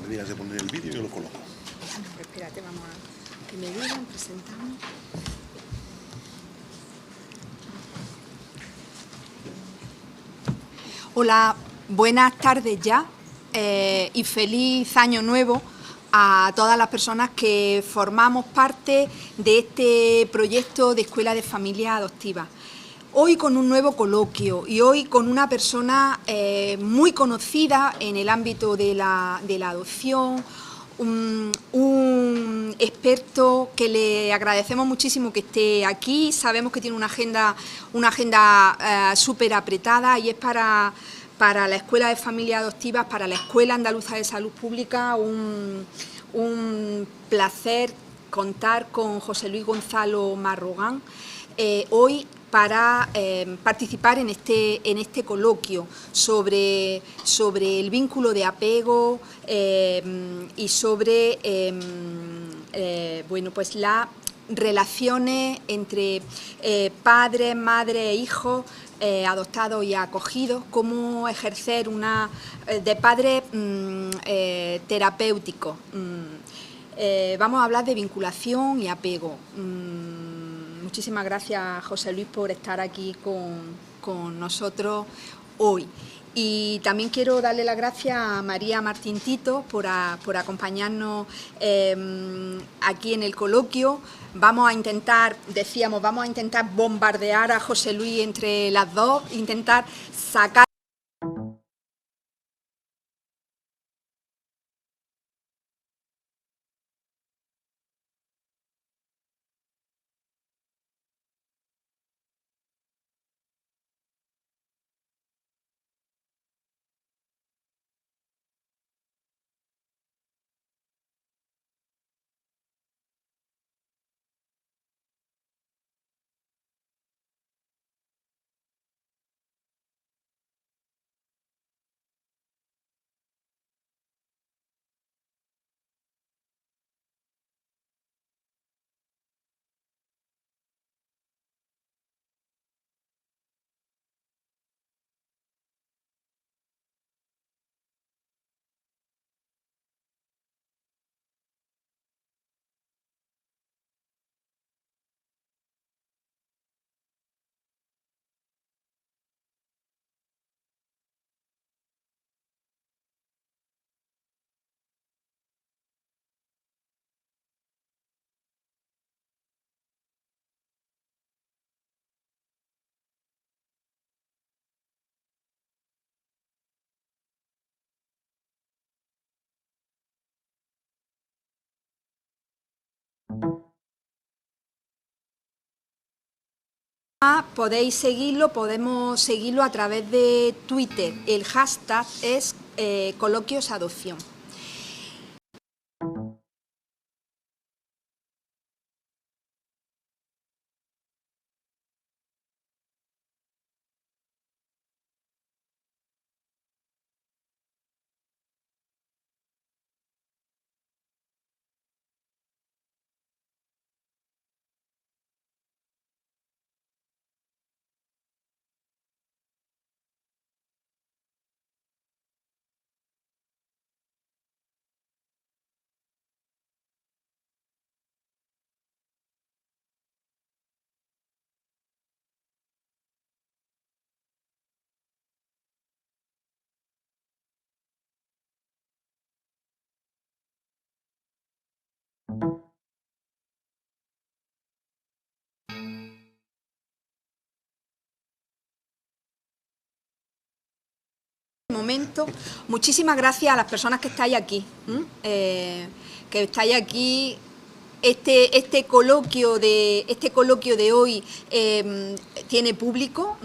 me digas de poner el vídeo y yo lo coloco. Espérate, vamos a que me digan, presentamos. Hola, buenas tardes ya y feliz año nuevo a todas las personas que formamos parte de este proyecto de Escuela de Familias Adoptivas. Hoy con un nuevo coloquio y hoy con una persona muy conocida en el ámbito de la adopción, un experto que le agradecemos muchísimo que esté aquí. Sabemos que tiene una agenda súper apretada y es para la Escuela de Familias Adoptivas, para la Escuela Andaluza de Salud Pública, un placer contar con José Luis Gonzalo Marrogán hoy para participar en este coloquio sobre el vínculo de apego y sobre bueno, pues las relaciones entre padres, madres e hijos adoptados y acogidos, cómo ejercer una de padre terapéutico. Vamos a hablar de vinculación y apego. Muchísimas gracias, José Luis, por estar aquí con nosotros hoy. Y también quiero darle las gracias a María Martín Tito por acompañarnos aquí en el coloquio. Vamos a intentar bombardear a José Luis entre las dos, intentar sacar podemos seguirlo a través de Twitter. El hashtag es Coloquios Adopción. Momento, muchísimas gracias a las personas que estáis aquí, Este coloquio de hoy tiene público.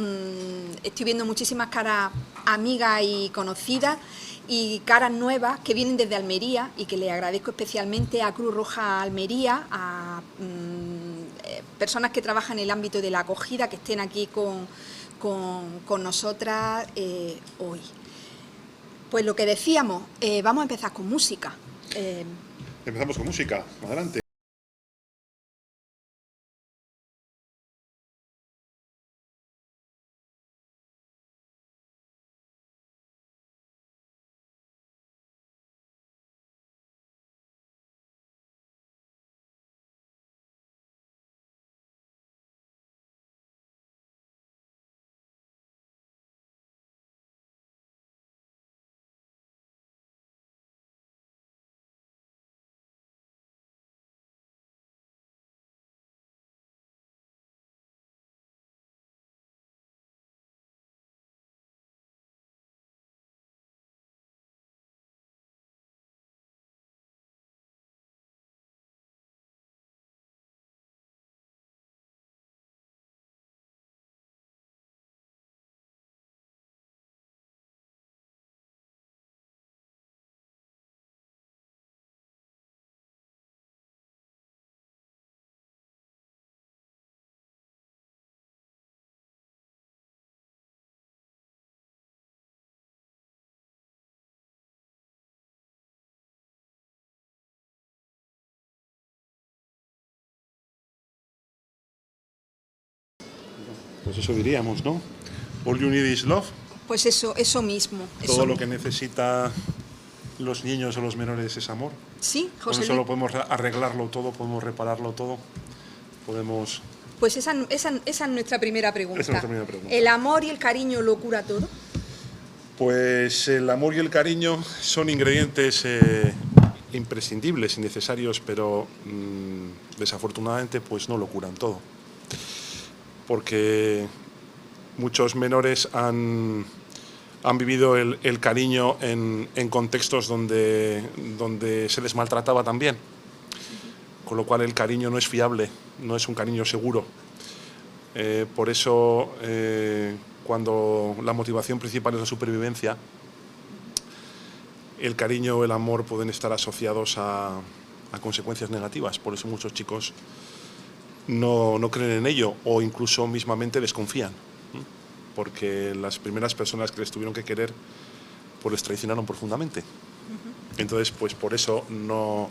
Estoy viendo muchísimas caras amigas y conocidas y caras nuevas que vienen desde Almería y que le agradezco especialmente a Cruz Roja Almería, a personas que trabajan en el ámbito de la acogida que estén aquí con nosotras hoy. Pues lo que decíamos, vamos a empezar con música. Empezamos con música, adelante. Pues eso diríamos, ¿no? All you need is love. Pues eso mismo. Todo lo que necesitan los niños o los menores es amor. Sí, Con José eso Luis. lo podemos arreglarlo todo, podemos repararlo todo, podemos... Pues esa es nuestra primera pregunta. Esa es nuestra primera pregunta. ¿El amor y el cariño lo cura todo? Pues el amor y el cariño son ingredientes imprescindibles y necesarios, pero desafortunadamente pues no lo curan todo. Porque muchos menores han vivido el cariño en contextos donde se les maltrataba también. Con lo cual el cariño no es fiable, no es un cariño seguro. Por eso, cuando la motivación principal es la supervivencia, el cariño o el amor pueden estar asociados a consecuencias negativas. Por eso muchos chicos no creen en ello o incluso mismamente desconfían, porque las primeras personas que les tuvieron que querer pues les traicionaron profundamente. Entonces, pues por eso no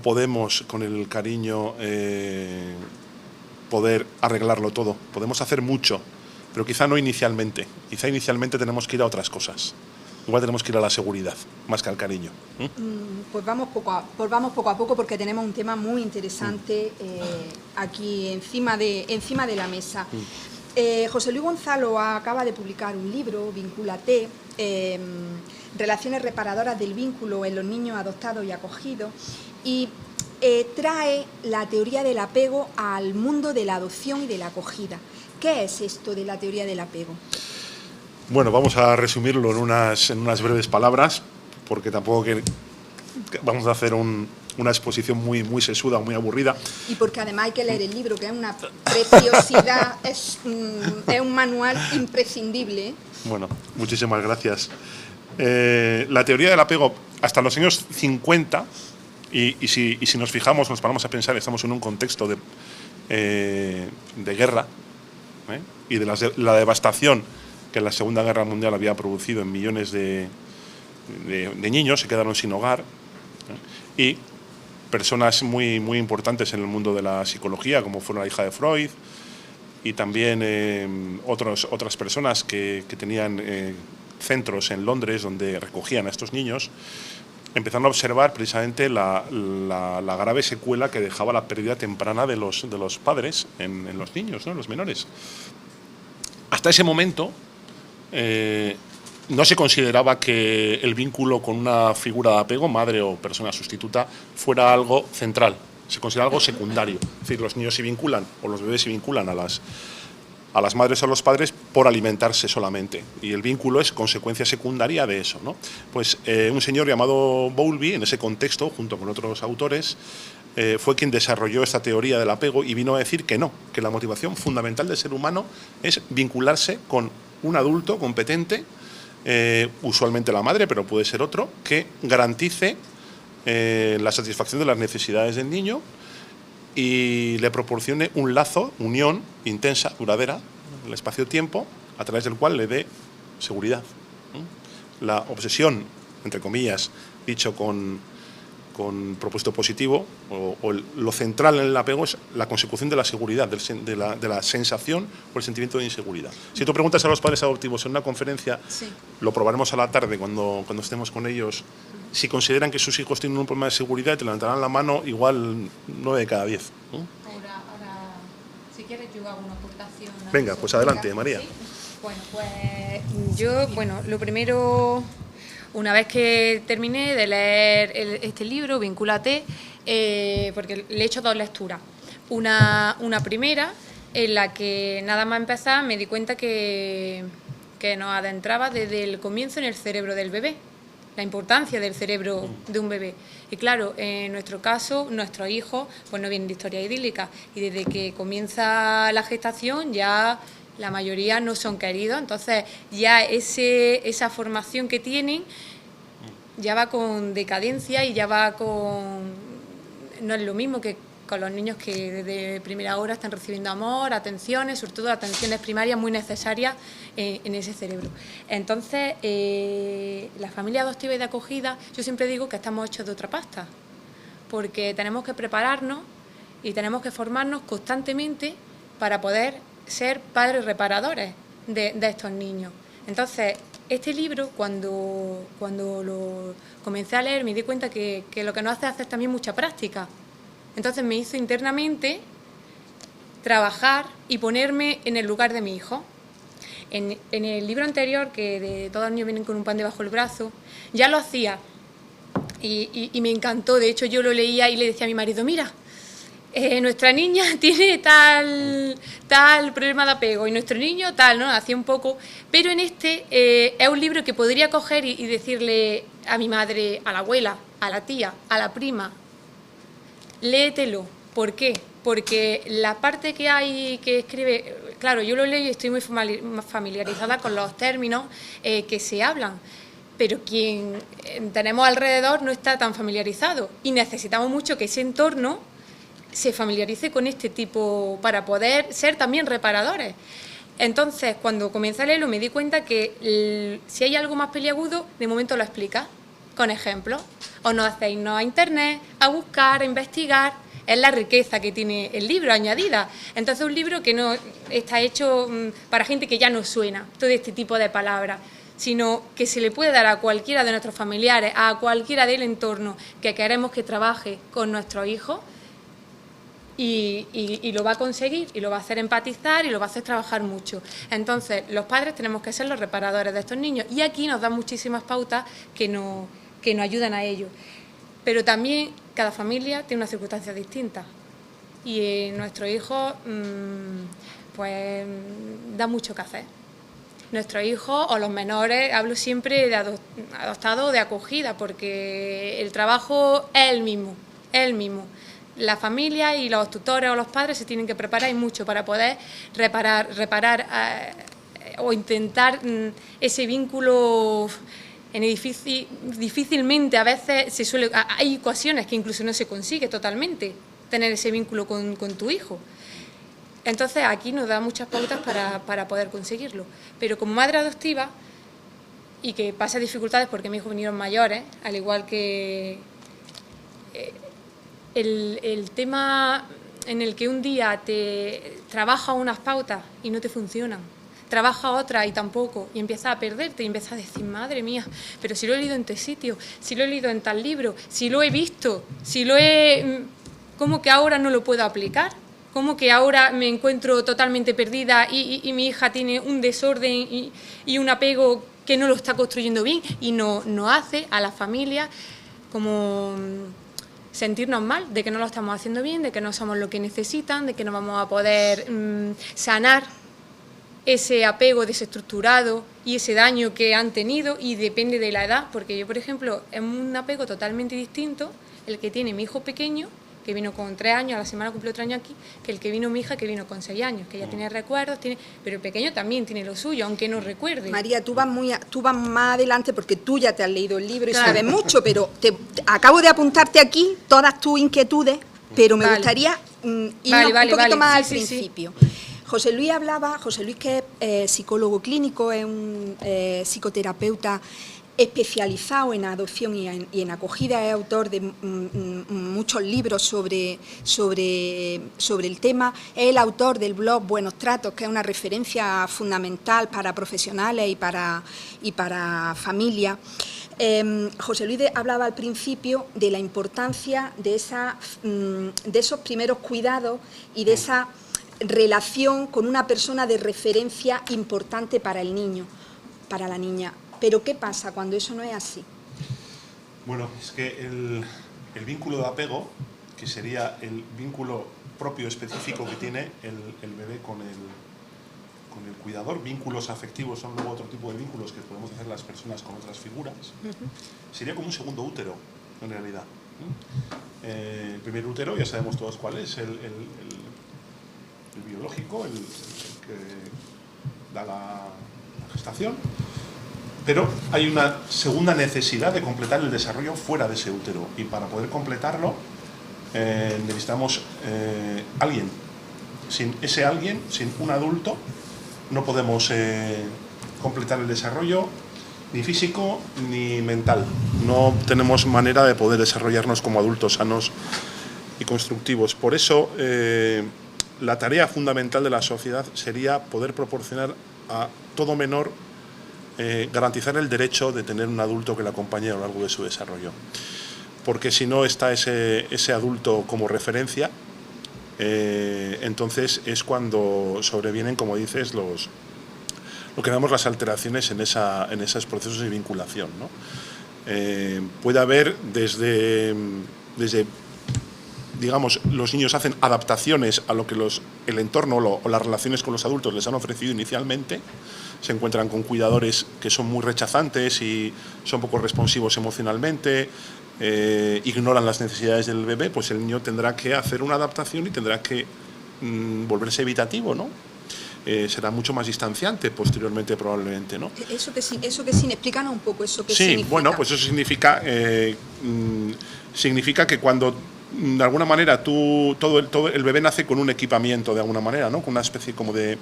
podemos con el cariño poder arreglarlo todo. Podemos hacer mucho, pero quizá no inicialmente. Quizá inicialmente tenemos que ir a otras cosas. Igual tenemos que ir a la seguridad, más que al cariño. Pues vamos poco a poco porque tenemos un tema muy interesante aquí encima de la mesa. José Luis Gonzalo acaba de publicar un libro, Vincúlate, Relaciones reparadoras del vínculo en los niños adoptados y acogidos, y trae la teoría del apego al mundo de la adopción y de la acogida. ¿Qué es esto de la teoría del apego? Bueno, vamos a resumirlo en unas breves palabras, porque tampoco vamos a hacer una exposición muy sesuda, muy aburrida. Y porque además hay que leer el libro, que es una preciosidad, es un manual imprescindible. Bueno, muchísimas gracias. La teoría del apego, hasta los años 50, y si nos fijamos, nos paramos a pensar, estamos en un contexto de guerra, y de la devastación que la Segunda Guerra Mundial había producido en millones de niños, se quedaron sin hogar, y personas muy importantes en el mundo de la psicología, como fueron la hija de Freud, y también otras personas que tenían centros en Londres donde recogían a estos niños, empezaron a observar precisamente la grave secuela que dejaba la pérdida temprana de los padres en los niños, ¿no? En los menores. Hasta ese momento no se consideraba que el vínculo con una figura de apego, madre o persona sustituta, fuera algo central. Se considera algo secundario. Es decir, los niños se vinculan, o los bebés se vinculan a las madres o a los padres por alimentarse solamente. Y el vínculo es consecuencia secundaria de eso, ¿no? Pues un señor llamado Bowlby, en ese contexto, junto con otros autores, fue quien desarrolló esta teoría del apego y vino a decir que no, que la motivación fundamental del ser humano es vincularse con un adulto competente, usualmente la madre, pero puede ser otro, que garantice la satisfacción de las necesidades del niño y le proporcione un lazo, unión intensa, duradera, en el espacio-tiempo, a través del cual le dé seguridad. La obsesión, entre comillas, dicho con propósito positivo, lo central en el apego es la consecución de la seguridad, de la sensación o el sentimiento de inseguridad. Si tú preguntas a los padres adoptivos en una conferencia, sí, lo probaremos a la tarde cuando estemos con ellos, si consideran que sus hijos tienen un problema de seguridad, te levantarán la mano igual 9 de cada 10. Ahora, si quieres, yo hago una aportación. Venga, pues adelante, María. ¿Sí? Bueno, pues yo, lo primero, una vez que terminé de leer este libro, Vincúlate, porque le he hecho 2 lecturas. Una primera, en la que nada más empezar me di cuenta que nos adentraba desde el comienzo en el cerebro del bebé, la importancia del cerebro de un bebé. Y claro, en nuestro caso, nuestros hijos pues no vienen de historia idílica, y desde que comienza la gestación ya la mayoría no son queridos, entonces ya esa formación que tienen ya va con decadencia y ya va con... No es lo mismo que con los niños que desde primera hora están recibiendo amor, atenciones, sobre todo atenciones primarias muy necesarias en ese cerebro. Entonces, la familia adoptiva y de acogida, yo siempre digo que estamos hechos de otra pasta, porque tenemos que prepararnos y tenemos que formarnos constantemente para poder ser padres reparadores de estos niños. Entonces, este libro, cuando lo comencé a leer, me di cuenta que lo que nos hace es hacer también mucha práctica. Entonces me hizo internamente trabajar y ponerme en el lugar de mi hijo. En el libro anterior, que de todos los niños vienen con un pan debajo del brazo, ya lo hacía y me encantó. De hecho, yo lo leía y le decía a mi marido, mira, nuestra niña tiene tal problema de apego y nuestro niño tal, ¿no? Hacía un poco, pero en este es un libro que podría coger y decirle a mi madre, a la abuela, a la tía, a la prima, léetelo. ¿Por qué? Porque la parte que hay que escribe, claro, yo lo leo y estoy muy familiarizada con los términos que se hablan, pero quien tenemos alrededor no está tan familiarizado y necesitamos mucho que ese entorno se familiarice con este tipo para poder ser también reparadores. Entonces, cuando comencé a leerlo me di cuenta que si hay algo más peliagudo, de momento lo explica con ejemplos. O nos hacéis irnos a internet, a buscar, a investigar. Es la riqueza que tiene el libro añadida. Entonces, un libro que no está hecho para gente que ya no suena todo este tipo de palabras, sino que se le puede dar a cualquiera de nuestros familiares, a cualquiera del entorno que queremos que trabaje con nuestros hijos. Y lo va a conseguir, y lo va a hacer empatizar, y lo va a hacer trabajar mucho. Entonces, los padres tenemos que ser los reparadores de estos niños, y aquí nos dan muchísimas pautas que nos ayudan a ello. Pero también cada familia tiene unas circunstancias distintas, y nuestros hijos, pues, da mucho que hacer. Nuestros hijos o los menores, hablo siempre de adoptado o de acogida, porque el trabajo es el mismo. La familia y los tutores o los padres se tienen que preparar y mucho para poder reparar o intentar ese vínculo difícilmente. A veces hay ocasiones que incluso no se consigue totalmente tener ese vínculo con tu hijo. Entonces aquí nos da muchas pautas para poder conseguirlo. Pero como madre adoptiva, y que pasa dificultades porque mis hijos vinieron mayores, al igual que el tema en el que un día te trabaja unas pautas y no te funcionan, trabaja otra y tampoco, y empiezas a perderte y empiezas a decir, madre mía, pero si lo he leído en este sitio, si lo he leído en tal libro, si lo he visto, ¿cómo que ahora no lo puedo aplicar? ¿Cómo que ahora me encuentro totalmente perdida y mi hija tiene un desorden y un apego que no lo está construyendo bien? Y no hace a la familia como sentirnos mal de que no lo estamos haciendo bien, de que no somos lo que necesitan, de que no vamos a poder sanar ese apego desestructurado y ese daño que han tenido, y depende de la edad, porque yo, por ejemplo, es un apego totalmente distinto el que tiene mi hijo pequeño, que vino con 3 años, a la semana cumplió 3 años aquí, que el que vino mi hija, que vino con 6 años, que ya tiene recuerdos, pero el pequeño también tiene lo suyo, aunque no recuerde. María, tú vas más adelante porque tú ya te has leído el libro y sabes mucho, pero acabo de apuntarte aquí todas tus inquietudes, pero me gustaría ir un poquito más al principio. Sí. José Luis, que es psicólogo clínico, es un psicoterapeuta especializado en adopción y en acogida, es autor de muchos libros sobre el tema, es el autor del blog Buenos Tratos, que es una referencia fundamental para profesionales y para familias. José Luis hablaba al principio de la importancia de esos primeros cuidados y de esa relación con una persona de referencia importante para el niño, para la niña. Pero ¿qué pasa cuando eso no es así? Bueno, es que el vínculo de apego, que sería el vínculo propio específico que tiene el bebé con el cuidador, vínculos afectivos son luego otro tipo de vínculos que podemos hacer las personas con otras figuras, sería como un segundo útero, en realidad. El primer útero ya sabemos todos cuál es, el biológico, el que da la gestación. Pero hay una segunda necesidad de completar el desarrollo fuera de ese útero, y para poder completarlo necesitamos alguien. Sin ese alguien, sin un adulto, no podemos completar el desarrollo ni físico ni mental. No tenemos manera de poder desarrollarnos como adultos sanos y constructivos. Por eso la tarea fundamental de la sociedad sería poder proporcionar a todo menor, garantizar el derecho de tener un adulto que le acompañe a lo largo de su desarrollo. Porque si no está ese adulto como referencia, entonces es cuando sobrevienen, como dices, lo que llamamos las alteraciones en esos procesos de vinculación, ¿no? Puede haber desde, digamos, los niños hacen adaptaciones a lo que el entorno o las relaciones con los adultos les han ofrecido inicialmente, se encuentran con cuidadores que son muy rechazantes y son poco responsivos emocionalmente, ignoran las necesidades del bebé, pues el niño tendrá que hacer una adaptación y tendrá que volverse evitativo, ¿no? Será mucho más distanciante posteriormente probablemente, ¿no? Eso que explícanos un poco eso que significa. Sí, bueno, pues eso significa que cuando de alguna manera todo el bebé nace con un equipamiento de alguna manera, ¿no? Con una especie como de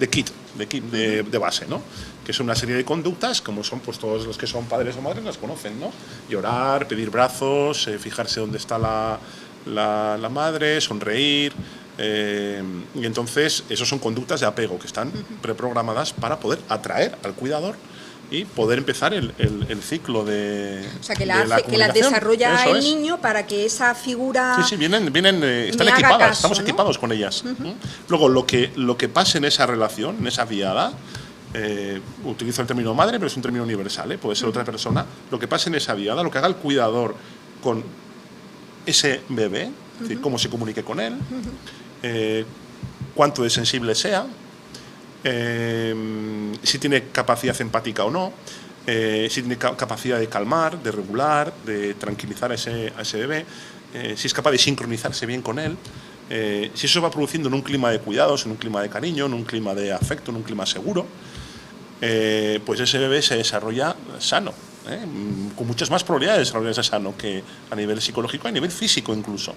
kit de base, ¿no? Que es una serie de conductas, como son pues todos los que son padres o madres las conocen, ¿no? Llorar, pedir brazos, fijarse dónde está la madre, sonreír. Y entonces, esos son conductas de apego que están preprogramadas para poder atraer al cuidador y poder empezar el ciclo de O sea, que comunicación. las desarrolla Eso el es. niño para que esa figura... Sí, están haga equipadas, caso, estamos ¿no? equipados con ellas. Luego, lo que pase en esa relación, en esa viada, utilizo el término madre, pero es un término universal, puede ser otra persona, lo que pase en esa viada, lo que haga el cuidador con ese bebé, es decir, cómo se comunique con él, cuánto de sensible sea, si tiene capacidad empática o no, si tiene capacidad de calmar, de regular, de tranquilizar a ese bebé, si es capaz de sincronizarse bien con él, si eso va produciendo en un clima de cuidados, en un clima de cariño, en un clima de afecto, en un clima seguro, pues ese bebé se desarrolla sano, con muchas más probabilidades de desarrollarse sano que a nivel psicológico, a nivel físico incluso.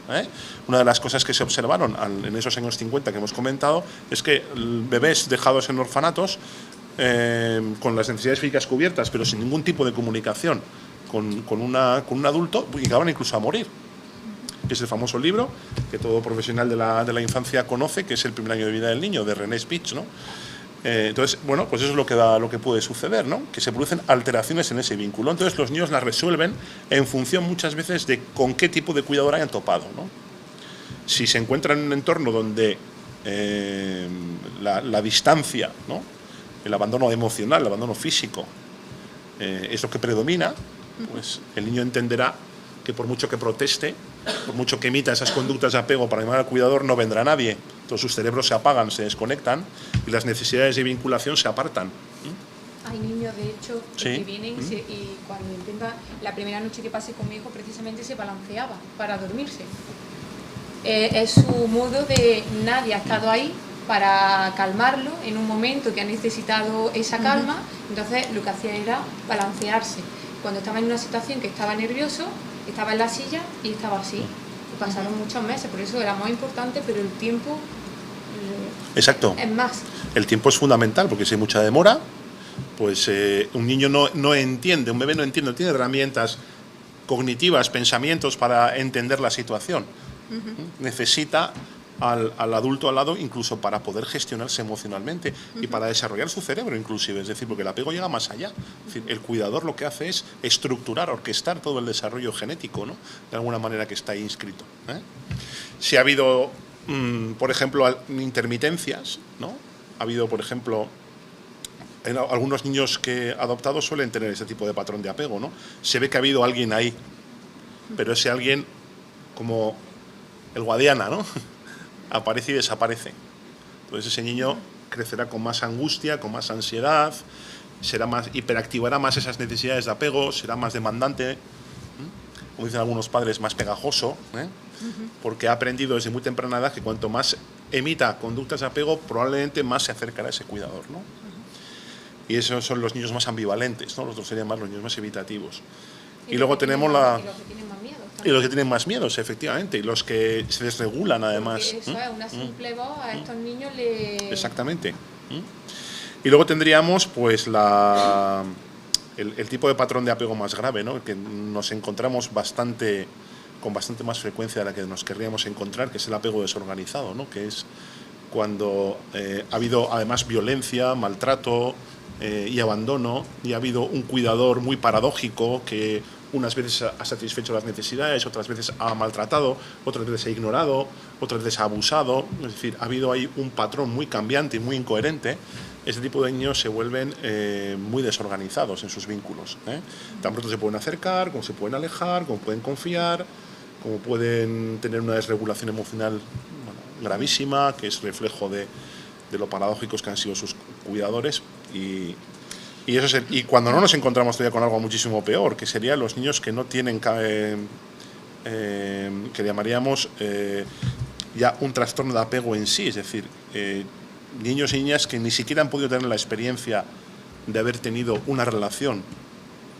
Una de las cosas que se observaron en esos años 50 que hemos comentado es que bebés dejados en orfanatos con las necesidades físicas cubiertas pero sin ningún tipo de comunicación con un adulto llegaban incluso a morir. Que es el famoso libro que todo profesional de la infancia conoce, que es El primer año de vida del niño, de René Spitz, ¿no? Entonces, bueno, pues eso es lo que puede suceder, ¿no? Que se producen alteraciones en ese vínculo. Entonces los niños las resuelven en función muchas veces de con qué tipo de cuidador hayan topado, ¿no? Si se encuentran en un entorno donde la distancia, ¿no? El abandono emocional, el abandono físico es lo que predomina, pues el niño entenderá que por mucho que proteste, por mucho que emita esas conductas de apego para llamar al cuidador, no vendrá nadie. Entonces sus cerebros se apagan, se desconectan y las necesidades de vinculación se apartan. Hay niños, de hecho, Sí. que vienen y cuando intenta, la primera noche que pasé con mi hijo, precisamente se balanceaba para dormirse. Es su modo de nadie ha estado ahí para calmarlo en un momento que ha necesitado esa calma, entonces lo que hacía era balancearse. Cuando estaba en una situación que estaba nervioso, estaba en la silla y estaba así. Y pasaron muchos meses, por eso era muy importante, pero el tiempo Exacto. es más. El tiempo es fundamental porque si hay mucha demora, pues un niño no entiende, un bebé no entiende, no tiene herramientas cognitivas, pensamientos para entender la situación. Necesita al adulto al lado incluso para poder gestionarse emocionalmente y para desarrollar su cerebro inclusive, es decir, porque el apego llega más allá. Es decir, el cuidador lo que hace es estructurar, orquestar todo el desarrollo genético, ¿no? De alguna manera que está ahí inscrito. Si ha habido, por ejemplo, intermitencias, ¿no? Ha habido, por ejemplo, algunos niños adoptados suelen tener ese tipo de patrón de apego, ¿no? Se ve que ha habido alguien ahí, pero ese alguien como el Guadiana, ¿no? Aparece y desaparece. Entonces ese niño crecerá con más angustia, con más ansiedad, hiperactivará más esas necesidades de apego, será más demandante, como dicen algunos padres, más pegajoso, porque ha aprendido desde muy temprana edad que cuanto más emita conductas de apego, probablemente más se acercará a ese cuidador, ¿no? Y esos son los niños más ambivalentes, ¿no? Los otros serían más los niños más evitativos. Y luego tenemos Y los que tienen más miedo. Y los que tienen más miedos, efectivamente, y los que se desregulan además. Porque eso es una simple voz, a estos niños le... Exactamente. Y luego tendríamos pues el tipo de patrón de apego más grave, ¿no? Que nos encontramos con bastante más frecuencia de la que nos querríamos encontrar, que es el apego desorganizado, ¿no? Que es cuando ha habido además violencia, maltrato y abandono, y ha habido un cuidador muy paradójico que unas veces ha satisfecho las necesidades, otras veces ha maltratado, otras veces ha ignorado, otras veces ha abusado. Es decir, ha habido ahí un patrón muy cambiante y muy incoherente. Este tipo de niños se vuelven muy desorganizados en sus vínculos. Tan pronto se pueden acercar, como se pueden alejar, como pueden confiar, como pueden tener una desregulación emocional gravísima, que es reflejo de lo paradójicos que han sido sus cuidadores. Y cuando no nos encontramos todavía con algo muchísimo peor, que serían los niños que no tienen, que llamaríamos ya un trastorno de apego en sí, es decir, niños y niñas que ni siquiera han podido tener la experiencia de haber tenido una relación,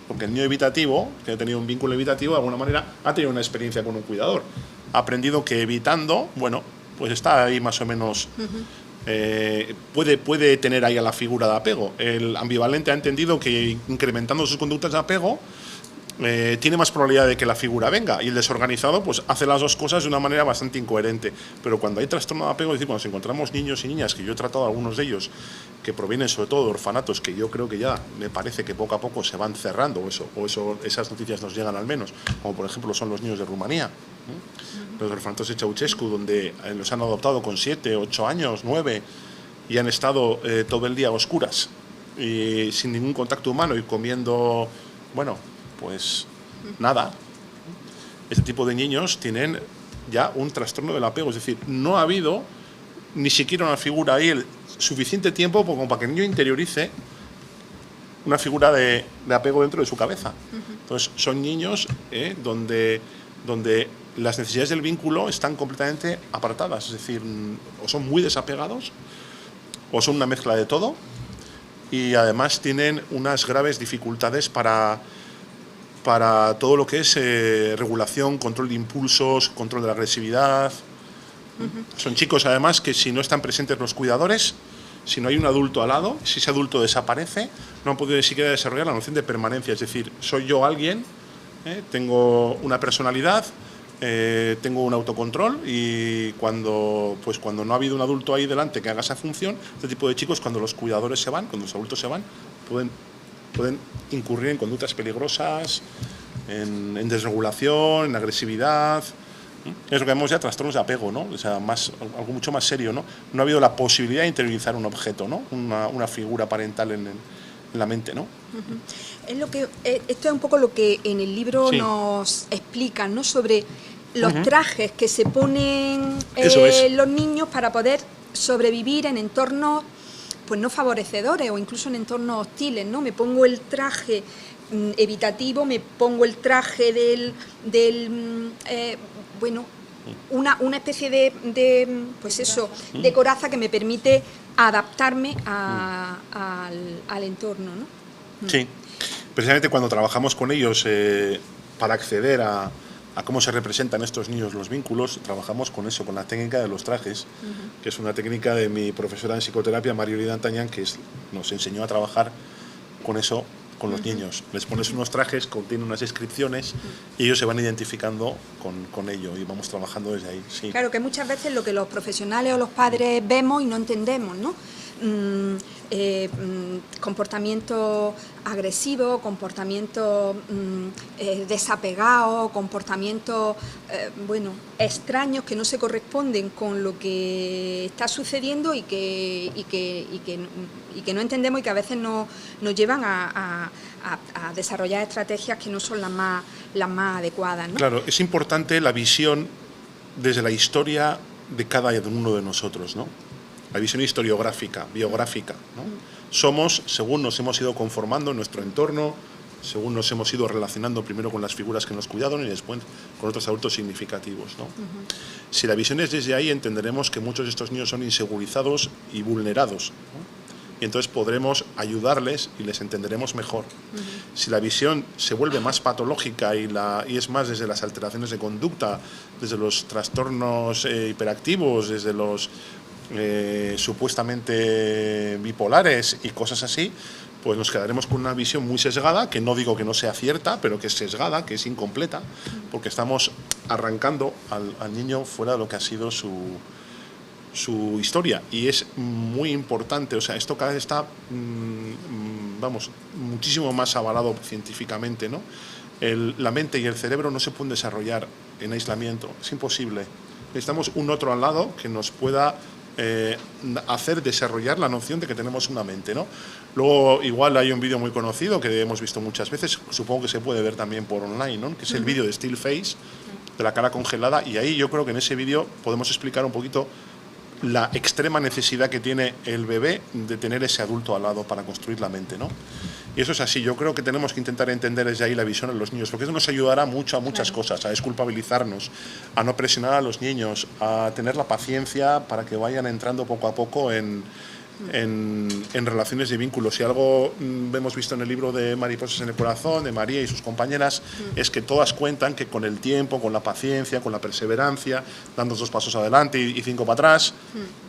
porque el niño evitativo, que ha tenido un vínculo evitativo, de alguna manera ha tenido una experiencia con un cuidador, ha aprendido que evitando, bueno, pues está ahí más o menos... puede tener ahí a la figura de apego. El ambivalente ha entendido que incrementando sus conductas de apego tiene más probabilidad de que la figura venga, y el desorganizado pues hace las dos cosas de una manera bastante incoherente. Pero cuando hay trastorno de apego, es decir, cuando nos encontramos niños y niñas, que yo he tratado a algunos de ellos que provienen sobre todo de orfanatos, que yo creo que ya me parece que poco a poco se van cerrando, esas noticias nos llegan al menos, como por ejemplo son los niños de Rumanía, los orfanatos de Ceausescu, donde los han adoptado con 7, 8 años, 9, y han estado todo el día a oscuras y sin ningún contacto humano y comiendo, bueno, pues nada. Este tipo de niños tienen ya un trastorno del apego, es decir, no ha habido ni siquiera una figura ahí el suficiente tiempo como para que el niño interiorice una figura de apego dentro de su cabeza. Entonces son niños donde las necesidades del vínculo están completamente apartadas, es decir, o son muy desapegados o son una mezcla de todo, y además tienen unas graves dificultades para todo lo que es regulación, control de impulsos, control de la agresividad. Son chicos además que si no están presentes los cuidadores, si no hay un adulto al lado, si ese adulto desaparece, no han podido ni siquiera desarrollar la noción de permanencia, es decir, soy yo alguien, tengo una personalidad, tengo un autocontrol, y cuando no ha habido un adulto ahí delante que haga esa función, este tipo de chicos, cuando los cuidadores se van, cuando los adultos se van, pueden incurrir en conductas peligrosas, en desregulación, en agresividad. Es lo que vemos ya, trastornos de apego, ¿no? O sea, algo mucho más serio, ¿no? No ha habido la posibilidad de interiorizar un objeto, ¿no? Una figura parental en la mente, ¿no? Es esto es un poco lo que en el libro sí. Nos explican, ¿no? Sobre los trajes que se ponen los niños para poder sobrevivir en entornos pues no favorecedores o incluso en entornos hostiles, ¿no? Me pongo el traje evitativo, me pongo el traje bueno, una especie de coraza que me permite adaptarme al entorno, ¿no? Sí, precisamente cuando trabajamos con ellos para acceder a cómo se representan estos niños los vínculos, trabajamos con eso, con la técnica de los trajes, que es una técnica de mi profesora en psicoterapia, María Antañán, que nos enseñó a trabajar con eso, con los niños. Les pones unos trajes, contienen unas descripciones y ellos se van identificando con ello, y vamos trabajando desde ahí. Sí. Claro, que muchas veces lo que los profesionales o los padres vemos y no entendemos, ¿no? Comportamiento agresivo, comportamiento desapegado, comportamientos extraños que no se corresponden con lo que está sucediendo y que no entendemos, y que a veces nos llevan a desarrollar estrategias que no son las más adecuadas, ¿no? Claro, es importante la visión desde la historia de cada uno de nosotros, ¿no? La visión historiográfica, biográfica, ¿no? Somos, según nos hemos ido conformando en nuestro entorno, según nos hemos ido relacionando primero con las figuras que nos cuidaron y después con otros adultos significativos, ¿no? Si la visión es desde ahí, entenderemos que muchos de estos niños son insegurizados y vulnerados, ¿no? Y entonces podremos ayudarles y les entenderemos mejor. Si la visión se vuelve más patológica y es más desde las alteraciones de conducta, desde los trastornos hiperactivos, desde los supuestamente bipolares y cosas así, pues nos quedaremos con una visión muy sesgada, que no digo que no sea cierta, pero que es sesgada, que es incompleta, porque estamos arrancando al niño fuera de lo que ha sido su su historia, y es muy importante. O sea, esto cada vez está, vamos, muchísimo más avalado científicamente, ¿no? La mente y el cerebro no se pueden desarrollar en aislamiento, es imposible. Necesitamos un otro al lado que nos pueda hacer desarrollar la noción de que tenemos una mente, ¿no? Luego, igual hay un vídeo muy conocido que hemos visto muchas veces, supongo que se puede ver también por online, ¿no? Que es el vídeo de Still Face, de la cara congelada, y ahí yo creo que en ese vídeo podemos explicar un poquito la extrema necesidad que tiene el bebé de tener ese adulto al lado para construir la mente, ¿no? Y eso es así. Yo creo que tenemos que intentar entender desde ahí la visión en los niños, porque eso nos ayudará mucho a muchas cosas, a desculpabilizarnos, a no presionar a los niños, a tener la paciencia para que vayan entrando poco a poco en relaciones de vínculos. Si algo hemos visto en el libro de Mariposas en el Corazón, de María y sus compañeras, es que todas cuentan que con el tiempo, con la paciencia, con la perseverancia, dando 2 pasos adelante y 5 para atrás,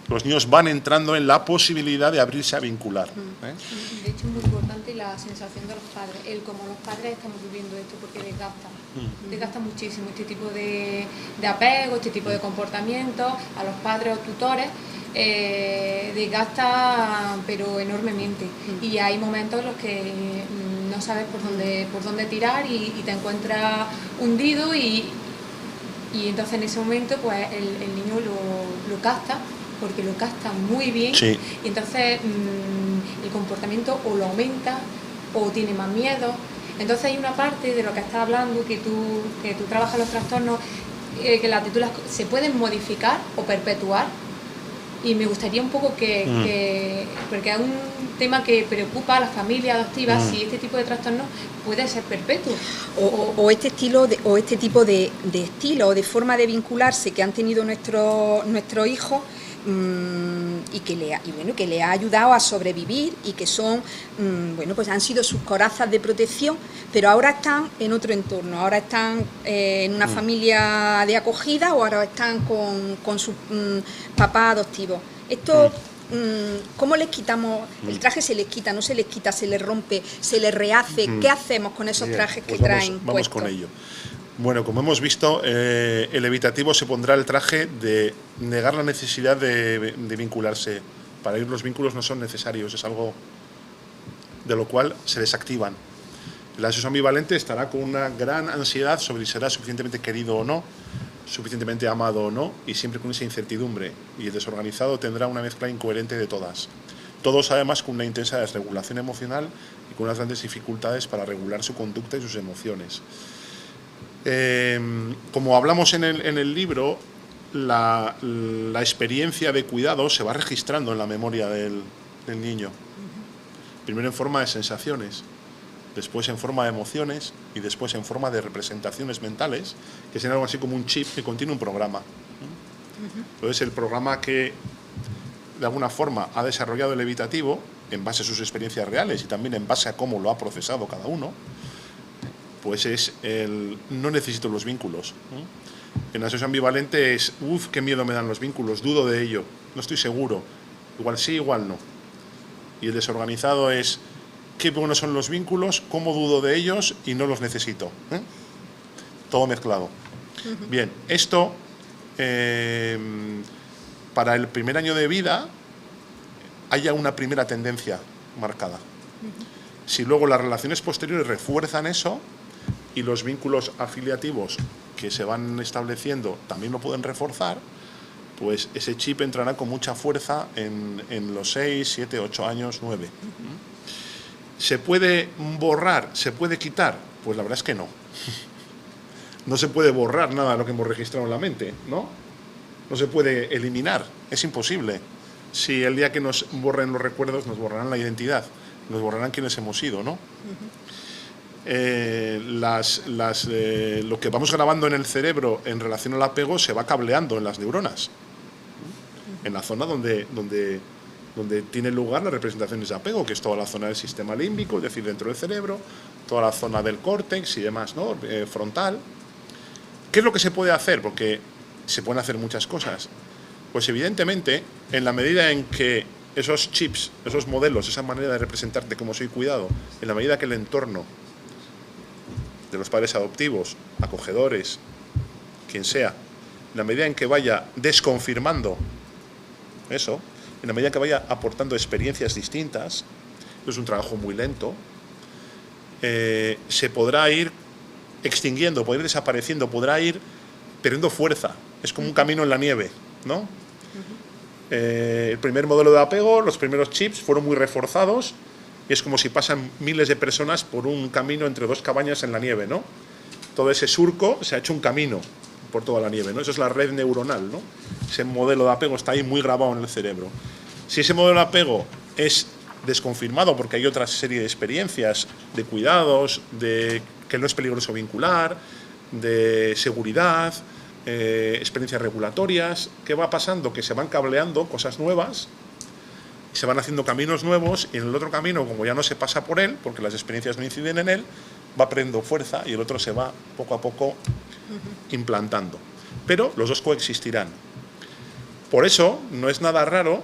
los niños van entrando en la posibilidad de abrirse a vincular. De hecho, es muy importante la sensación de los padres, como los padres estamos viviendo esto, porque desgasta muchísimo este tipo de apego, este tipo de comportamiento a los padres o tutores. Desgasta pero enormemente, y hay momentos en los que no sabes por dónde tirar y te encuentras hundido, y entonces en ese momento pues el niño lo capta, porque lo capta muy bien, sí. Y entonces el comportamiento o lo aumenta o tiene más miedo. Entonces hay una parte de lo que estás hablando, que tú trabajas los trastornos, que las actitudes se pueden modificar o perpetuar. Y me gustaría un poco porque es un tema que preocupa a las familias adoptivas, si este tipo de trastorno puede ser perpetuo. O este tipo de estilo o de forma de vincularse que han tenido nuestros hijos, y que le ha ayudado a sobrevivir, y que son, pues han sido sus corazas de protección, pero ahora están en otro entorno, ahora están en una familia de acogida, o ahora están con su papá adoptivo. Esto, ¿cómo les quitamos? El traje se les quita, no se les quita, se les rompe, se les rehace. ¿Qué hacemos con esos trajes que traen puestos? Vamos con ello. Bueno, como hemos visto, el evitativo se pondrá el traje de negar la necesidad de vincularse. Para ellos los vínculos no son necesarios, es algo de lo cual se desactivan. El ansioso ambivalente estará con una gran ansiedad sobre si será suficientemente querido o no, suficientemente amado o no, y siempre con esa incertidumbre. Y el desorganizado tendrá una mezcla incoherente de todas. Todos además con una intensa desregulación emocional y con unas grandes dificultades para regular su conducta y sus emociones. Como hablamos en el libro, la experiencia de cuidado se va registrando en la memoria del niño. Primero en forma de sensaciones, después en forma de emociones y después en forma de representaciones mentales, que es algo así como un chip que contiene un programa. Entonces el programa que de alguna forma ha desarrollado el evitativo, en base a sus experiencias reales y también en base a cómo lo ha procesado cada uno, pues es no necesito los vínculos. En ansioso ambivalente es, qué miedo me dan los vínculos, dudo de ello, no estoy seguro, igual sí, igual no. Y el desorganizado es, qué buenos son los vínculos, cómo dudo de ellos y no los necesito. Todo mezclado. Bien, esto para el primer año de vida haya una primera tendencia marcada. Si luego las relaciones posteriores refuerzan eso, y los vínculos afiliativos que se van estableciendo también lo pueden reforzar, pues ese chip entrará con mucha fuerza en los 6, 7, 8 años, 9. ¿Se puede borrar? ¿Se puede quitar? Pues la verdad es que no. No se puede borrar nada de lo que hemos registrado en la mente, ¿no? No se puede eliminar, es imposible. Si el día que nos borren los recuerdos, nos borrarán la identidad, nos borrarán quiénes hemos sido, ¿no? Lo que vamos grabando en el cerebro en relación al apego se va cableando en las neuronas, en la zona donde tiene lugar las representaciones de apego, que es toda la zona del sistema límbico, es decir, dentro del cerebro, toda la zona del córtex y demás, ¿no? Frontal. ¿Qué es lo que se puede hacer? Porque se pueden hacer muchas cosas. Pues evidentemente, en la medida en que esos chips, esos modelos, esa manera de representarte como soy cuidado, en la medida que el entorno de los padres adoptivos, acogedores, quien sea, en la medida en que vaya desconfirmando eso, en la medida que vaya aportando experiencias distintas, es un trabajo muy lento, se podrá ir extinguiendo, podrá ir desapareciendo, podrá ir perdiendo fuerza. Es como un camino en la nieve, ¿no? El primer modelo de apego, los primeros chips fueron muy reforzados, y es como si pasan miles de personas por un camino entre dos cabañas en la nieve, ¿no? Todo ese surco se ha hecho un camino por toda la nieve, ¿no? Eso es la red neuronal, ¿no? Ese modelo de apego está ahí muy grabado en el cerebro. Si ese modelo de apego es desconfirmado porque hay otra serie de experiencias, de cuidados, de que no es peligroso vincular, de seguridad, experiencias regulatorias, ¿qué va pasando? Que se van cableando cosas nuevas, se van haciendo caminos nuevos, y en el otro camino, como ya no se pasa por él, porque las experiencias no inciden en él, va perdiendo fuerza y el otro se va poco a poco implantando. Pero los dos coexistirán. Por eso no es nada raro,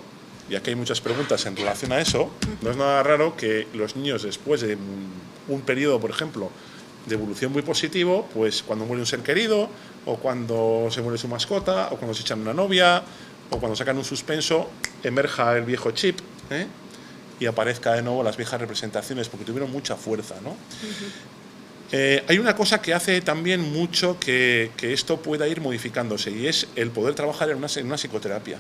y aquí hay muchas preguntas en relación a eso, no es nada raro que los niños, después de un periodo, por ejemplo, de evolución muy positivo, pues cuando muere un ser querido, o cuando se muere su mascota, o cuando se echan una novia, o cuando sacan un suspenso, emerja el viejo chip, y aparezca de nuevo las viejas representaciones, porque tuvieron mucha fuerza, ¿no? Hay una cosa que hace también mucho que esto pueda ir modificándose, y es el poder trabajar en una psicoterapia,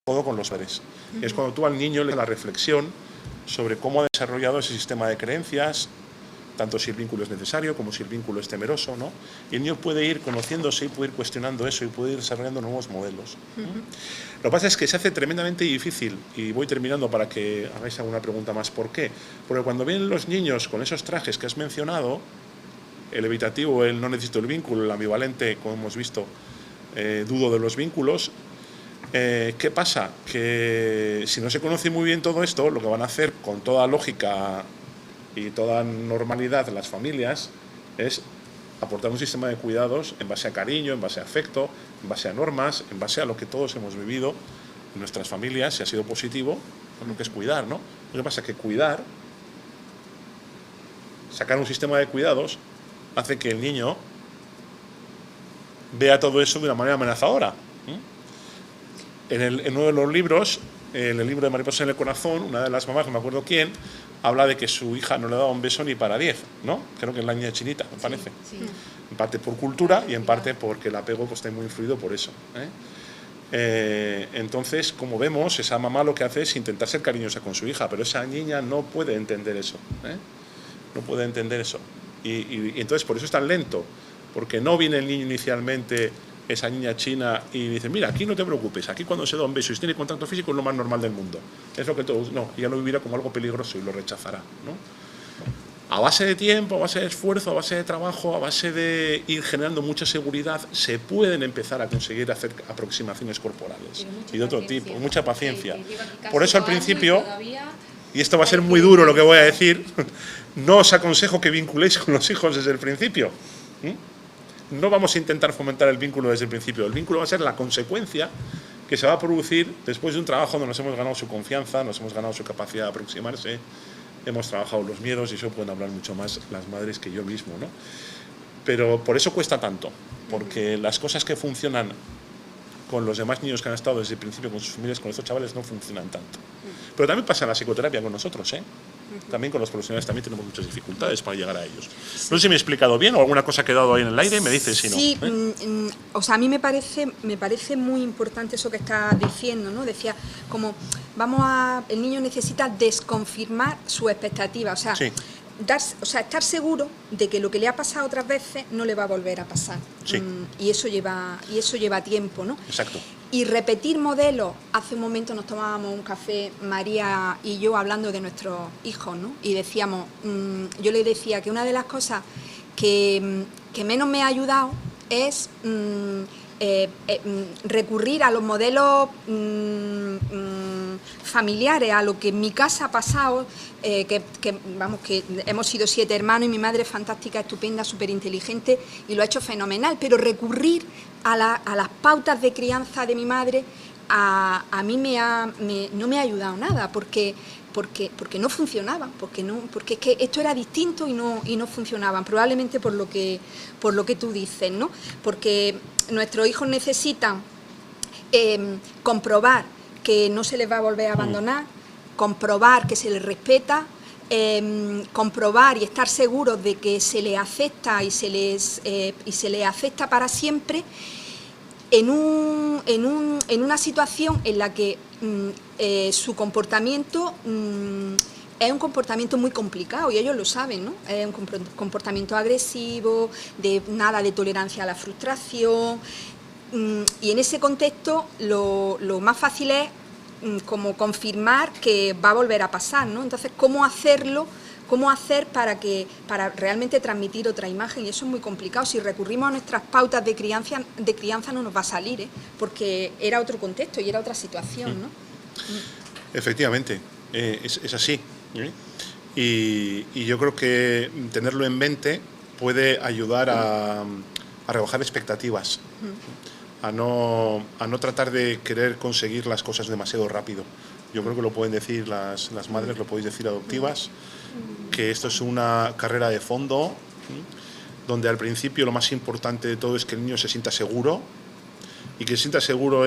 todo con los padres. Es cuando tú al niño le das la reflexión sobre cómo ha desarrollado ese sistema de creencias, tanto si el vínculo es necesario como si el vínculo es temeroso, ¿no? Y el niño puede ir conociéndose y puede ir cuestionando eso y puede ir desarrollando nuevos modelos. Lo que pasa es que se hace tremendamente difícil, y voy terminando para que hagáis alguna pregunta más. ¿Por qué? Porque cuando vienen los niños con esos trajes que has mencionado, el evitativo, el no necesito el vínculo, el ambivalente, como hemos visto, dudo de los vínculos, ¿qué pasa? Que si no se conoce muy bien todo esto, lo que van a hacer con toda lógica y toda normalidad las familias es aportar un sistema de cuidados en base a cariño, en base a afecto, en base a normas, en base a lo que todos hemos vivido en nuestras familias, si ha sido positivo, lo que es cuidar, ¿no? Lo que pasa es que cuidar, sacar un sistema de cuidados, hace que el niño vea todo eso de una manera amenazadora. En uno de los libros, en el libro de Mariposa en el Corazón, una de las mamás, no me acuerdo quién, habla de que su hija no le daba un beso ni para 10, ¿no? Creo que es la niña chinita, me parece. Sí. En parte por cultura y en parte porque el apego pues, está muy influido por eso. Entonces, como vemos, esa mamá lo que hace es intentar ser cariñosa con su hija, pero esa niña no puede entender eso. No puede entender eso. Y entonces por eso es tan lento, porque no viene el niño inicialmente, esa niña china, y dice, mira, aquí no te preocupes, aquí cuando se da un beso y se tiene contacto físico es lo más normal del mundo. Es lo que todos... No, ella lo vivirá como algo peligroso y lo rechazará, ¿no? A base de tiempo, a base de esfuerzo, a base de trabajo, a base de ir generando mucha seguridad, se pueden empezar a conseguir hacer aproximaciones corporales. Y de otro tipo, mucha paciencia. Por eso al principio, y esto va a ser muy duro lo que voy a decir, no os aconsejo que vinculéis con los hijos desde el principio. No vamos a intentar fomentar el vínculo desde el principio. El vínculo va a ser la consecuencia que se va a producir después de un trabajo donde nos hemos ganado su confianza, nos hemos ganado su capacidad de aproximarse, hemos trabajado los miedos, y eso pueden hablar mucho más las madres que yo mismo, ¿no? Pero por eso cuesta tanto, porque las cosas que funcionan con los demás niños que han estado desde el principio con sus familias, con estos chavales, no funcionan tanto. Pero también pasa en la psicoterapia con nosotros, También con los profesionales también tenemos muchas dificultades para llegar a ellos. No sé si me he explicado bien o alguna cosa ha quedado ahí en el aire, me dices si no. Sí, o sea, a mí me parece muy importante eso que estás diciendo, ¿no? Decía, como el niño necesita desconfirmar su expectativa, o sea, sí. Estar seguro de que lo que le ha pasado otras veces no le va a volver a pasar. Sí. Y eso lleva tiempo, ¿no? Exacto. Y repetir modelos. Hace un momento nos tomábamos un café, María y yo, hablando de nuestros hijos, ¿no? Y decíamos, yo le decía que una de las cosas que menos me ha ayudado es recurrir a los modelos familiares, a lo que en mi casa ha pasado, que hemos sido 7 hermanos y mi madre es fantástica, estupenda, súper inteligente y lo ha hecho fenomenal, pero recurrir a las pautas de crianza de mi madre a mí no me ha ayudado nada, porque no funcionaban, porque es que esto era distinto y no funcionaban, probablemente por lo que tú dices, ¿no? Porque nuestros hijos necesitan comprobar que no se les va a volver a abandonar, comprobar que se les respeta, comprobar y estar seguros de que se les acepta y se les acepta para siempre en una situación en la que su comportamiento es un comportamiento muy complicado y ellos lo saben, ¿no? Es un comportamiento agresivo, nada de tolerancia a la frustración, y en ese contexto lo más fácil es como confirmar que va a volver a pasar, ¿no? Entonces, ¿cómo hacerlo? ¿Cómo hacer para realmente transmitir otra imagen? Y eso es muy complicado. Si recurrimos a nuestras pautas de crianza no nos va a salir, porque era otro contexto y era otra situación, ¿no? Efectivamente, es así. Y yo creo que tenerlo en mente puede ayudar a rebajar expectativas, a no tratar de querer conseguir las cosas demasiado rápido. Yo creo que lo pueden decir las madres, lo podéis decir adoptivas, que esto es una carrera de fondo, donde al principio lo más importante de todo es que el niño se sienta seguro, y que se sienta seguro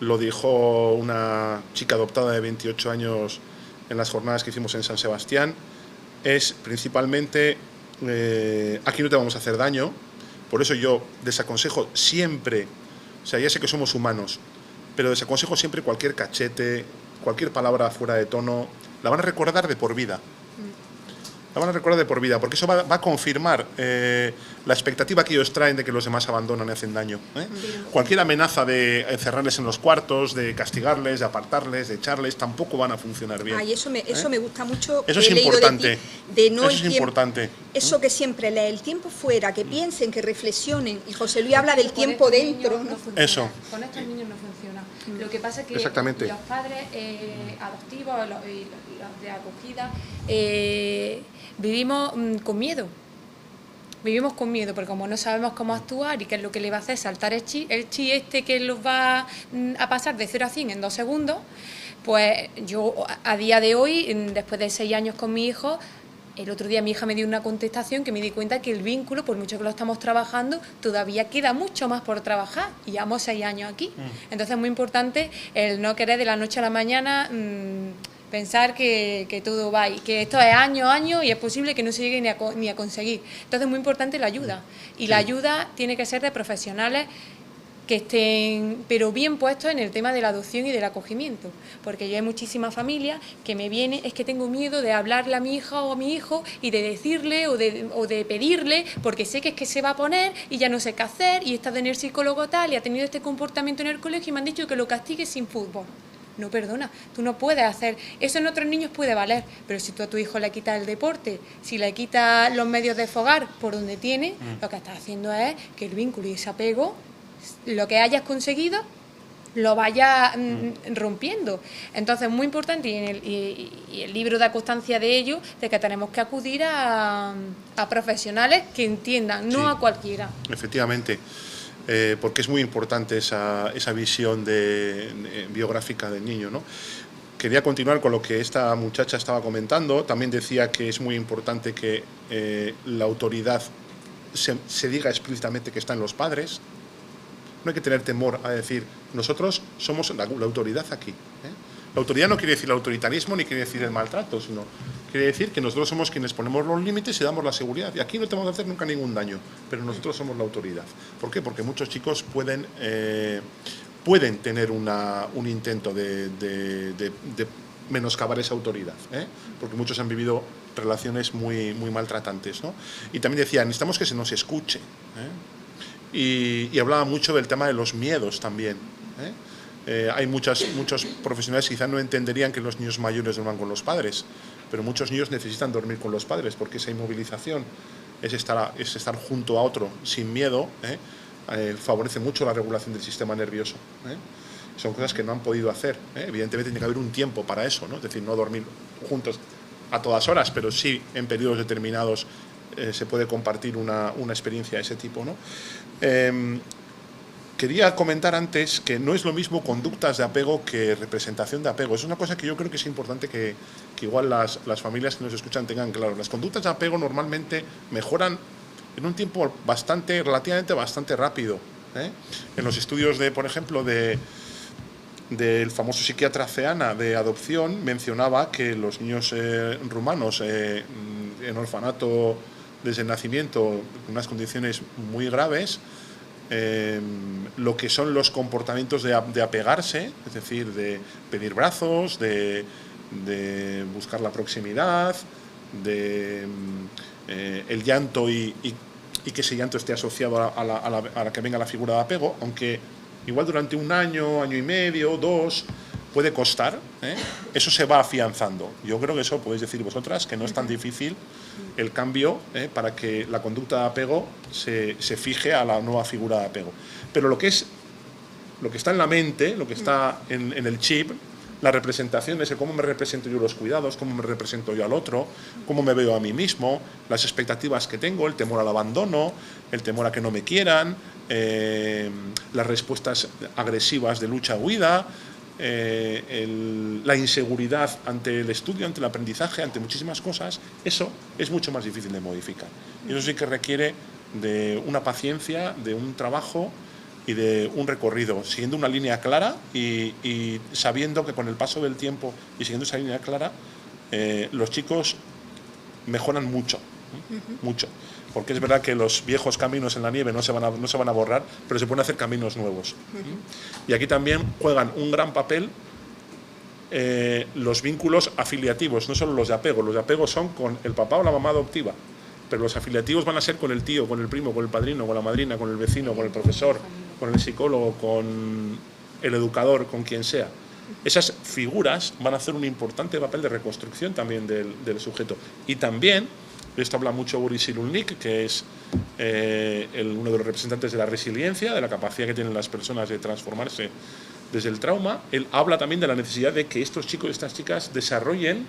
lo dijo una chica adoptada de 28 años en las jornadas que hicimos en San Sebastián, es principalmente, aquí no te vamos a hacer daño. Por eso yo desaconsejo siempre, o sea, ya sé que somos humanos, pero desaconsejo siempre cualquier cachete, cualquier palabra fuera de tono, la van a recordar de por vida. La van a recordar de por vida, porque eso va a confirmar la expectativa que ellos traen de que los demás abandonan y hacen daño. Cualquier amenaza de encerrarles en los cuartos, de castigarles, de apartarles, de echarles, tampoco van a funcionar bien. Ay, eso me gusta mucho. Eso es importante. Eso es importante. Eso que siempre lee, el tiempo fuera, que piensen, que reflexionen. Y José Luis habla del tiempo dentro, ¿no? Eso. Con estos niños no funciona. Lo que pasa es que exactamente. Los padres adoptivos y los de acogida vivimos con miedo. Vivimos con miedo porque como no sabemos cómo actuar y qué es lo que le va a hacer saltar el chi que los va a pasar de 0 a 100 en 2 segundos, pues yo a día de hoy, después de 6 años con mi hijo, el otro día mi hija me dio una contestación que me di cuenta que el vínculo, por mucho que lo estamos trabajando, todavía queda mucho más por trabajar y llevamos 6 años aquí. Entonces es muy importante el no querer de la noche a la mañana pensar que todo va y que esto es año a año y es posible que no se llegue ni a conseguir. Entonces es muy importante la ayuda y la ayuda tiene que ser de profesionales que estén pero bien puestos en el tema de la adopción y del acogimiento, porque yo hay muchísimas familias que me vienen, es que tengo miedo de hablarle a mi hija o a mi hijo y de decirle o de pedirle, porque sé que es que se va a poner y ya no sé qué hacer y está en el psicólogo tal y ha tenido este comportamiento en el colegio y me han dicho que lo castigue sin fútbol. No, perdona, tú no puedes hacer, eso en otros niños puede valer, pero si tú a tu hijo le quitas el deporte, si le quitas los medios de fogar por donde tiene, lo que estás haciendo es que el vínculo y ese apego, lo que hayas conseguido, lo vaya rompiendo. Entonces es muy importante y el libro da constancia de ello, de que tenemos que acudir a profesionales que entiendan, no a cualquiera. Efectivamente. Porque es muy importante esa visión biográfica del niño, ¿no? Quería continuar con lo que esta muchacha estaba comentando. También decía que es muy importante que la autoridad se diga explícitamente que está en los padres. No hay que tener temor a decir, nosotros somos la autoridad aquí. La autoridad no quiere decir el autoritarismo ni quiere decir el maltrato, sino quiere decir que nosotros somos quienes ponemos los límites y damos la seguridad. Y aquí no te vamos a hacer nunca ningún daño, pero nosotros somos la autoridad. ¿Por qué? Porque muchos chicos pueden tener un intento de menoscabar esa autoridad, porque muchos han vivido relaciones muy, muy maltratantes, ¿no? Y también decía, necesitamos que se nos escuche, y hablaba mucho del tema de los miedos también, hay muchos profesionales que quizás no entenderían que los niños mayores duerman con los padres, pero muchos niños necesitan dormir con los padres porque esa inmovilización, es estar junto a otro sin miedo, favorece mucho la regulación del sistema nervioso. Son cosas que no han podido hacer. Evidentemente tiene que haber un tiempo para eso, ¿no? Es decir, no dormir juntos a todas horas, pero sí en periodos determinados se puede compartir una experiencia de ese tipo, ¿no? Quería comentar antes que no es lo mismo conductas de apego que representación de apego. Es una cosa que yo creo que es importante que igual las familias que nos escuchan tengan claro. Las conductas de apego normalmente mejoran en un tiempo relativamente bastante rápido. En los estudios por ejemplo, del famoso psiquiatra Ceana de adopción, mencionaba que los niños rumanos en orfanato desde el nacimiento, en unas condiciones muy graves, lo que son los comportamientos de apegarse, es decir, de pedir brazos, de buscar la proximidad, el llanto y que ese llanto esté asociado a la que venga la figura de apego, aunque igual durante un año, año y medio, 2, puede costar, eso se va afianzando. Yo creo que eso podéis decir vosotras, que no es tan difícil el cambio para que la conducta de apego se fije a la nueva figura de apego. Pero lo que está en la mente, lo que está en el chip, la representación es cómo me represento yo los cuidados, cómo me represento yo al otro, cómo me veo a mí mismo, las expectativas que tengo, el temor al abandono, el temor a que no me quieran, las respuestas agresivas de lucha-huida, la inseguridad ante el estudio, ante el aprendizaje, ante muchísimas cosas. Eso es mucho más difícil de modificar. Y eso sí que requiere de una paciencia, de un trabajo y de un recorrido, siguiendo una línea clara y sabiendo que con el paso del tiempo y siguiendo esa línea clara, los chicos mejoran mucho, mucho. Porque es verdad que los viejos caminos en la nieve no se van a borrar, pero se pueden hacer caminos nuevos. Y aquí también juegan un gran papel los vínculos afiliativos, no solo los de apego. Los de apego son con el papá o la mamá adoptiva, pero los afiliativos van a ser con el tío, con el primo, con el padrino, con la madrina, con el vecino, con el profesor, con el psicólogo, con el educador, con quien sea. Esas figuras van a hacer un importante papel de reconstrucción también del sujeto. Y también, de esto habla mucho Boris Cyrulnik, que es uno de los representantes de la resiliencia, de la capacidad que tienen las personas de transformarse desde el trauma. Él habla también de la necesidad de que estos chicos y estas chicas desarrollen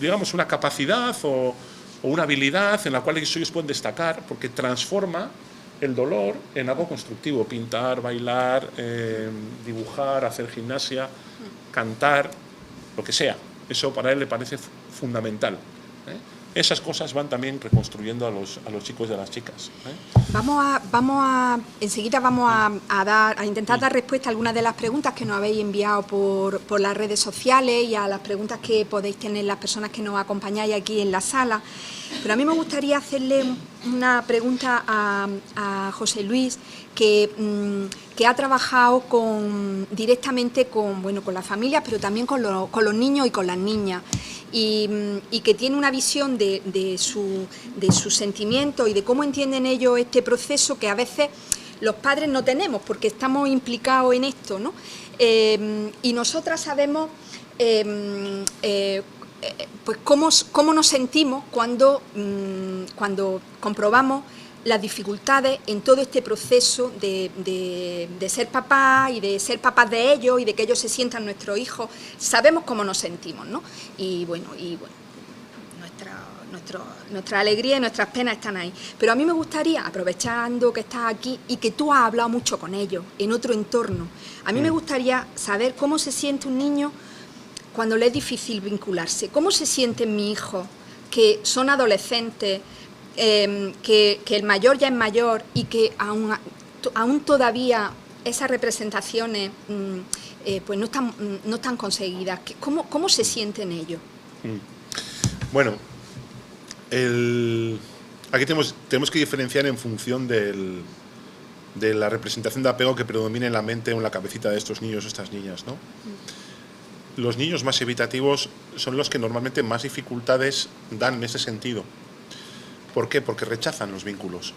digamos, una capacidad o una habilidad en la cual ellos pueden destacar, porque transforma el dolor en algo constructivo. Pintar, bailar, dibujar, hacer gimnasia, cantar, lo que sea. Eso para él le parece fundamental. Esas cosas van también reconstruyendo a los chicos y a las chicas. Enseguida vamos a intentar dar respuesta a algunas de las preguntas que nos habéis enviado por las redes sociales y a las preguntas que podéis tener las personas que nos acompañáis aquí en la sala. Pero a mí me gustaría hacerle una pregunta a José Luis, que ha trabajado directamente con las familias, pero también con los niños y con las niñas, y que tiene una visión de sus sentimientos y de cómo entienden ellos este proceso que a veces los padres no tenemos porque estamos implicados en esto, ¿no? Y nosotras sabemos pues cómo nos sentimos cuando comprobamos las dificultades en todo este proceso de ser papá y de ser papás de ellos y de que ellos se sientan nuestros hijos. Sabemos cómo nos sentimos, ¿no? Y bueno, nuestra alegría y nuestras penas están ahí. Pero a mí me gustaría, aprovechando que estás aquí y que tú has hablado mucho con ellos en otro entorno, a mí me gustaría saber cómo se siente un niño cuando le es difícil vincularse. ¿Cómo se sienten mis hijos que son adolescentes, que el mayor ya es mayor y que aún todavía esas representaciones pues no están conseguidas? ¿Cómo se sienten ellos? Bueno, aquí tenemos que diferenciar en función de la representación de apego que predomina en la mente o en la cabecita de estos niños o estas niñas, ¿no? Los niños más evitativos son los que normalmente más dificultades dan en ese sentido. ¿Por qué? Porque rechazan los vínculos.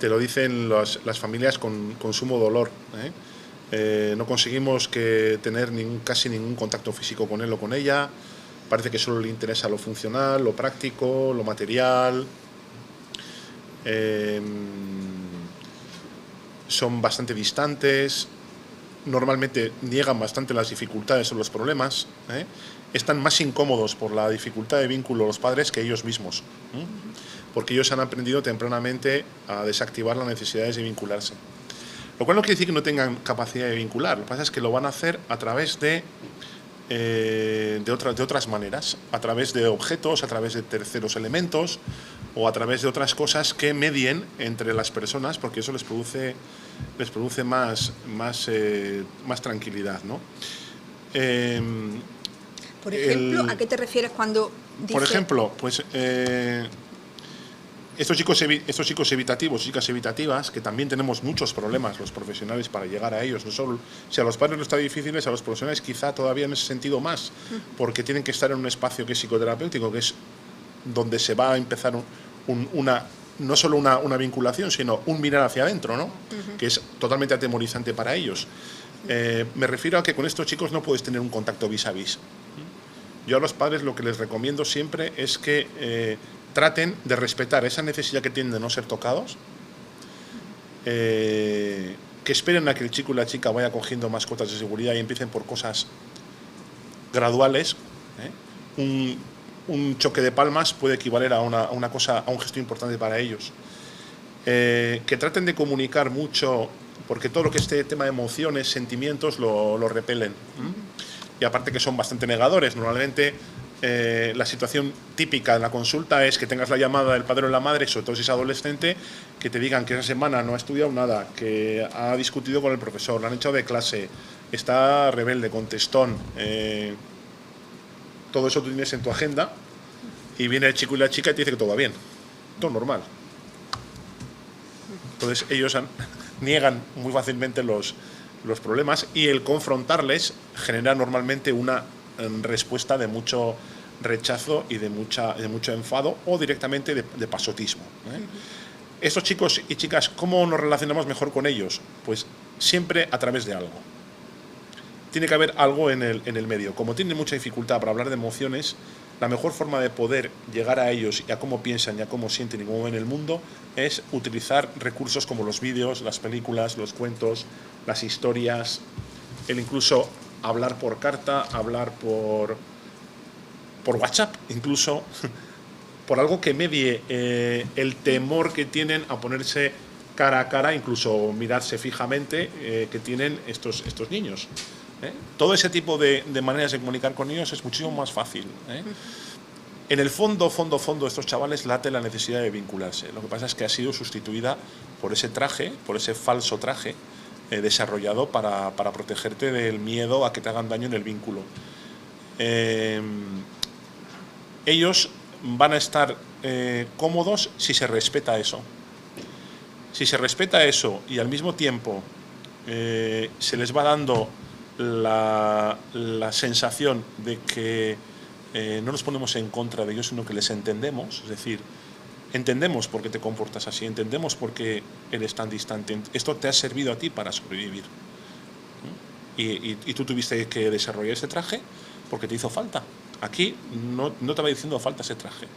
Te lo dicen las familias con sumo dolor. No conseguimos tener casi ningún contacto físico con él o con ella. Parece que solo le interesa lo funcional, lo práctico, lo material. Son bastante distantes. Normalmente niegan bastante las dificultades o los problemas. Están más incómodos por la dificultad de vínculo los padres que ellos mismos, porque ellos han aprendido tempranamente a desactivar las necesidades de vincularse. Lo cual no quiere decir que no tengan capacidad de vincular, lo que pasa es que lo van a hacer a través de de otras maneras, a través de objetos, a través de terceros elementos o a través de otras cosas que medien entre las personas, porque eso les produce más tranquilidad, ¿no? Por ejemplo, ¿a qué te refieres cuando dices...? Por ejemplo, pues estos chicos evitativos, chicas evitativas, que también tenemos muchos problemas los profesionales para llegar a ellos. No solo, si a los padres no está difícil, a los profesionales quizá todavía en ese sentido más, porque tienen que estar en un espacio que es psicoterapéutico, que es donde se va a empezar no solo una vinculación, sino un mirar hacia adentro, ¿no? Que es totalmente atemorizante para ellos. Me refiero a que con estos chicos no puedes tener un contacto vis a vis. Yo a los padres lo que les recomiendo siempre es que traten de respetar esa necesidad que tienen de no ser tocados, que esperen a que el chico y la chica vaya cogiendo más cotas de seguridad y empiecen por cosas graduales. Un choque de palmas puede equivaler a una cosa, a un gesto importante para ellos. Que traten de comunicar mucho, porque todo lo que este tema de emociones, sentimientos, lo repelen. Y aparte que son bastante negadores. Normalmente la situación típica en la consulta es que tengas la llamada del padre o la madre, sobre todo si es adolescente, que te digan que esa semana no ha estudiado nada, que ha discutido con el profesor, lo han echado de clase, está rebelde, contestón. Todo eso tú tienes en tu agenda y viene el chico y la chica y te dice que todo va bien, todo normal. Entonces ellos niegan muy fácilmente los problemas, y el confrontarles genera normalmente una respuesta de mucho rechazo y de mucho enfado, o directamente de pasotismo. Estos chicos y chicas, ¿cómo nos relacionamos mejor con ellos? Pues siempre a través de algo. Tiene que haber algo en el medio. Como tienen mucha dificultad para hablar de emociones, la mejor forma de poder llegar a ellos y a cómo piensan y a cómo sienten y cómo ven el mundo es utilizar recursos como los vídeos, las películas, los cuentos, las historias, el incluso hablar por carta, hablar por WhatsApp, incluso por algo que medie el temor que tienen a ponerse cara a cara, incluso mirarse fijamente, que tienen estos niños. Todo ese tipo de maneras de comunicar con ellos es muchísimo más fácil. En el fondo, estos chavales late la necesidad de vincularse. Lo que pasa es que ha sido sustituida por ese traje, por ese falso traje desarrollado para protegerte del miedo a que te hagan daño en el vínculo. Ellos van a estar cómodos si se respeta eso. Si se respeta eso y al mismo tiempo se les va dando la sensación de que no nos ponemos en contra de ellos, sino que les entendemos, es decir, entendemos por qué te comportas así, entendemos por qué eres tan distante, esto te ha servido a ti para sobrevivir. Y tú tuviste que desarrollar ese traje porque te hizo falta. Aquí no te va diciendo falta ese traje.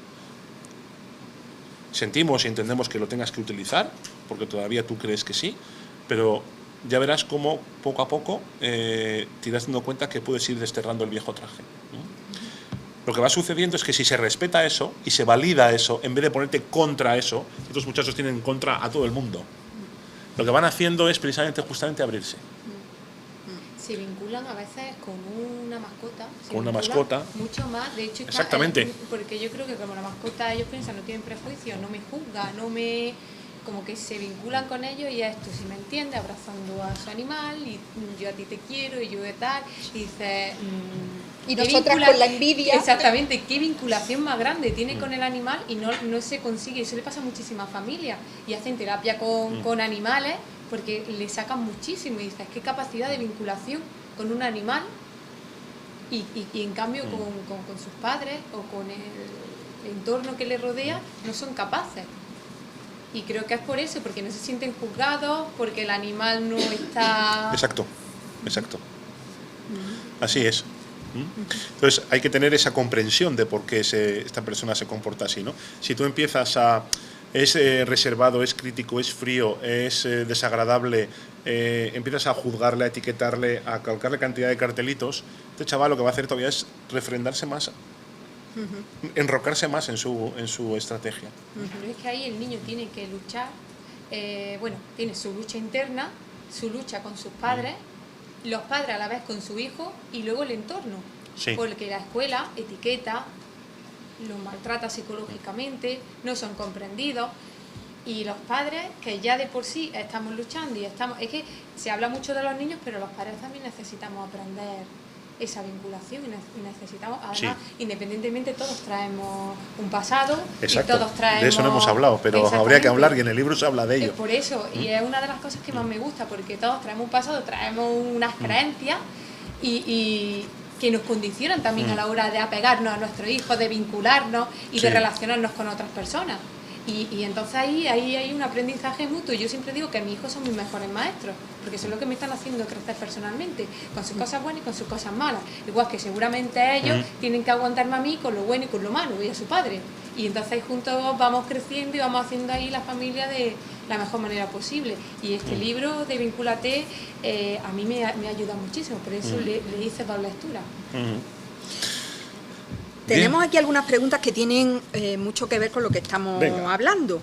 Sentimos y entendemos que lo tengas que utilizar, porque todavía tú crees que sí, pero ya verás cómo poco a poco te irás dando cuenta que puedes ir desterrando el viejo traje. Lo que va sucediendo es que si se respeta eso y se valida eso, en vez de ponerte contra eso, estos muchachos tienen contra a todo el mundo. Lo que van haciendo es precisamente justamente abrirse. Se vinculan a veces con una mascota. Con una mascota. Mucho más. De hecho, exactamente. Porque yo creo que como la mascota ellos piensan, no tienen prejuicios, no me juzga, como que se vinculan con ellos y esto, si me entiende, abrazando a su animal y yo a ti te quiero y yo de tal, y dices... y nosotras con la envidia. Exactamente, qué vinculación más grande tiene con el animal y no se consigue. Eso le pasa a muchísimas familias y hacen terapia con animales porque le sacan muchísimo y dices, qué capacidad de vinculación con un animal y en cambio con sus padres o con el entorno que le rodea no son capaces. Y creo que es por eso, porque no se sienten juzgados, porque el animal no está... Exacto. Así es. Entonces hay que tener esa comprensión de por qué esta persona se comporta así, ¿no? Si tú empiezas es reservado, es crítico, es frío, es desagradable, empiezas a juzgarle, a etiquetarle, a colocarle cantidad de cartelitos, este chaval lo que va a hacer todavía es refrendarse más, enrocarse más en su estrategia. Pero es que ahí el niño tiene que luchar, tiene su lucha interna, su lucha con sus padres, los padres a la vez con su hijo y luego el entorno. Sí. porque la escuela etiqueta, los maltrata psicológicamente, no son comprendidos. Y los padres, que ya de por sí estamos luchando y estamos... Es que se habla mucho de los niños, pero los padres también necesitamos aprender esa vinculación y necesitamos, además, independientemente, todos traemos un pasado. Exacto. Y todos traemos... De eso no hemos hablado, pero habría que hablar y en el libro se habla de ello. Por eso, y es una de las cosas que más me gusta, porque todos traemos un pasado, traemos unas creencias y que nos condicionan también a la hora de apegarnos a nuestros hijos, de vincularnos y de relacionarnos con otras personas. Y entonces ahí hay un aprendizaje mutuo. Yo siempre digo que mis hijos son mis mejores maestros, porque son los que me están haciendo crecer personalmente, con sus cosas buenas y con sus cosas malas. Igual que seguramente ellos tienen que aguantarme a mí con lo bueno y con lo malo, y a su padre. Y entonces juntos vamos creciendo y vamos haciendo ahí la familia de la mejor manera posible. Y este libro de Vincúlate a mí me ayuda muchísimo, por eso le hice 2 lecturas. Tenemos aquí algunas preguntas que tienen mucho que ver con lo que estamos hablando.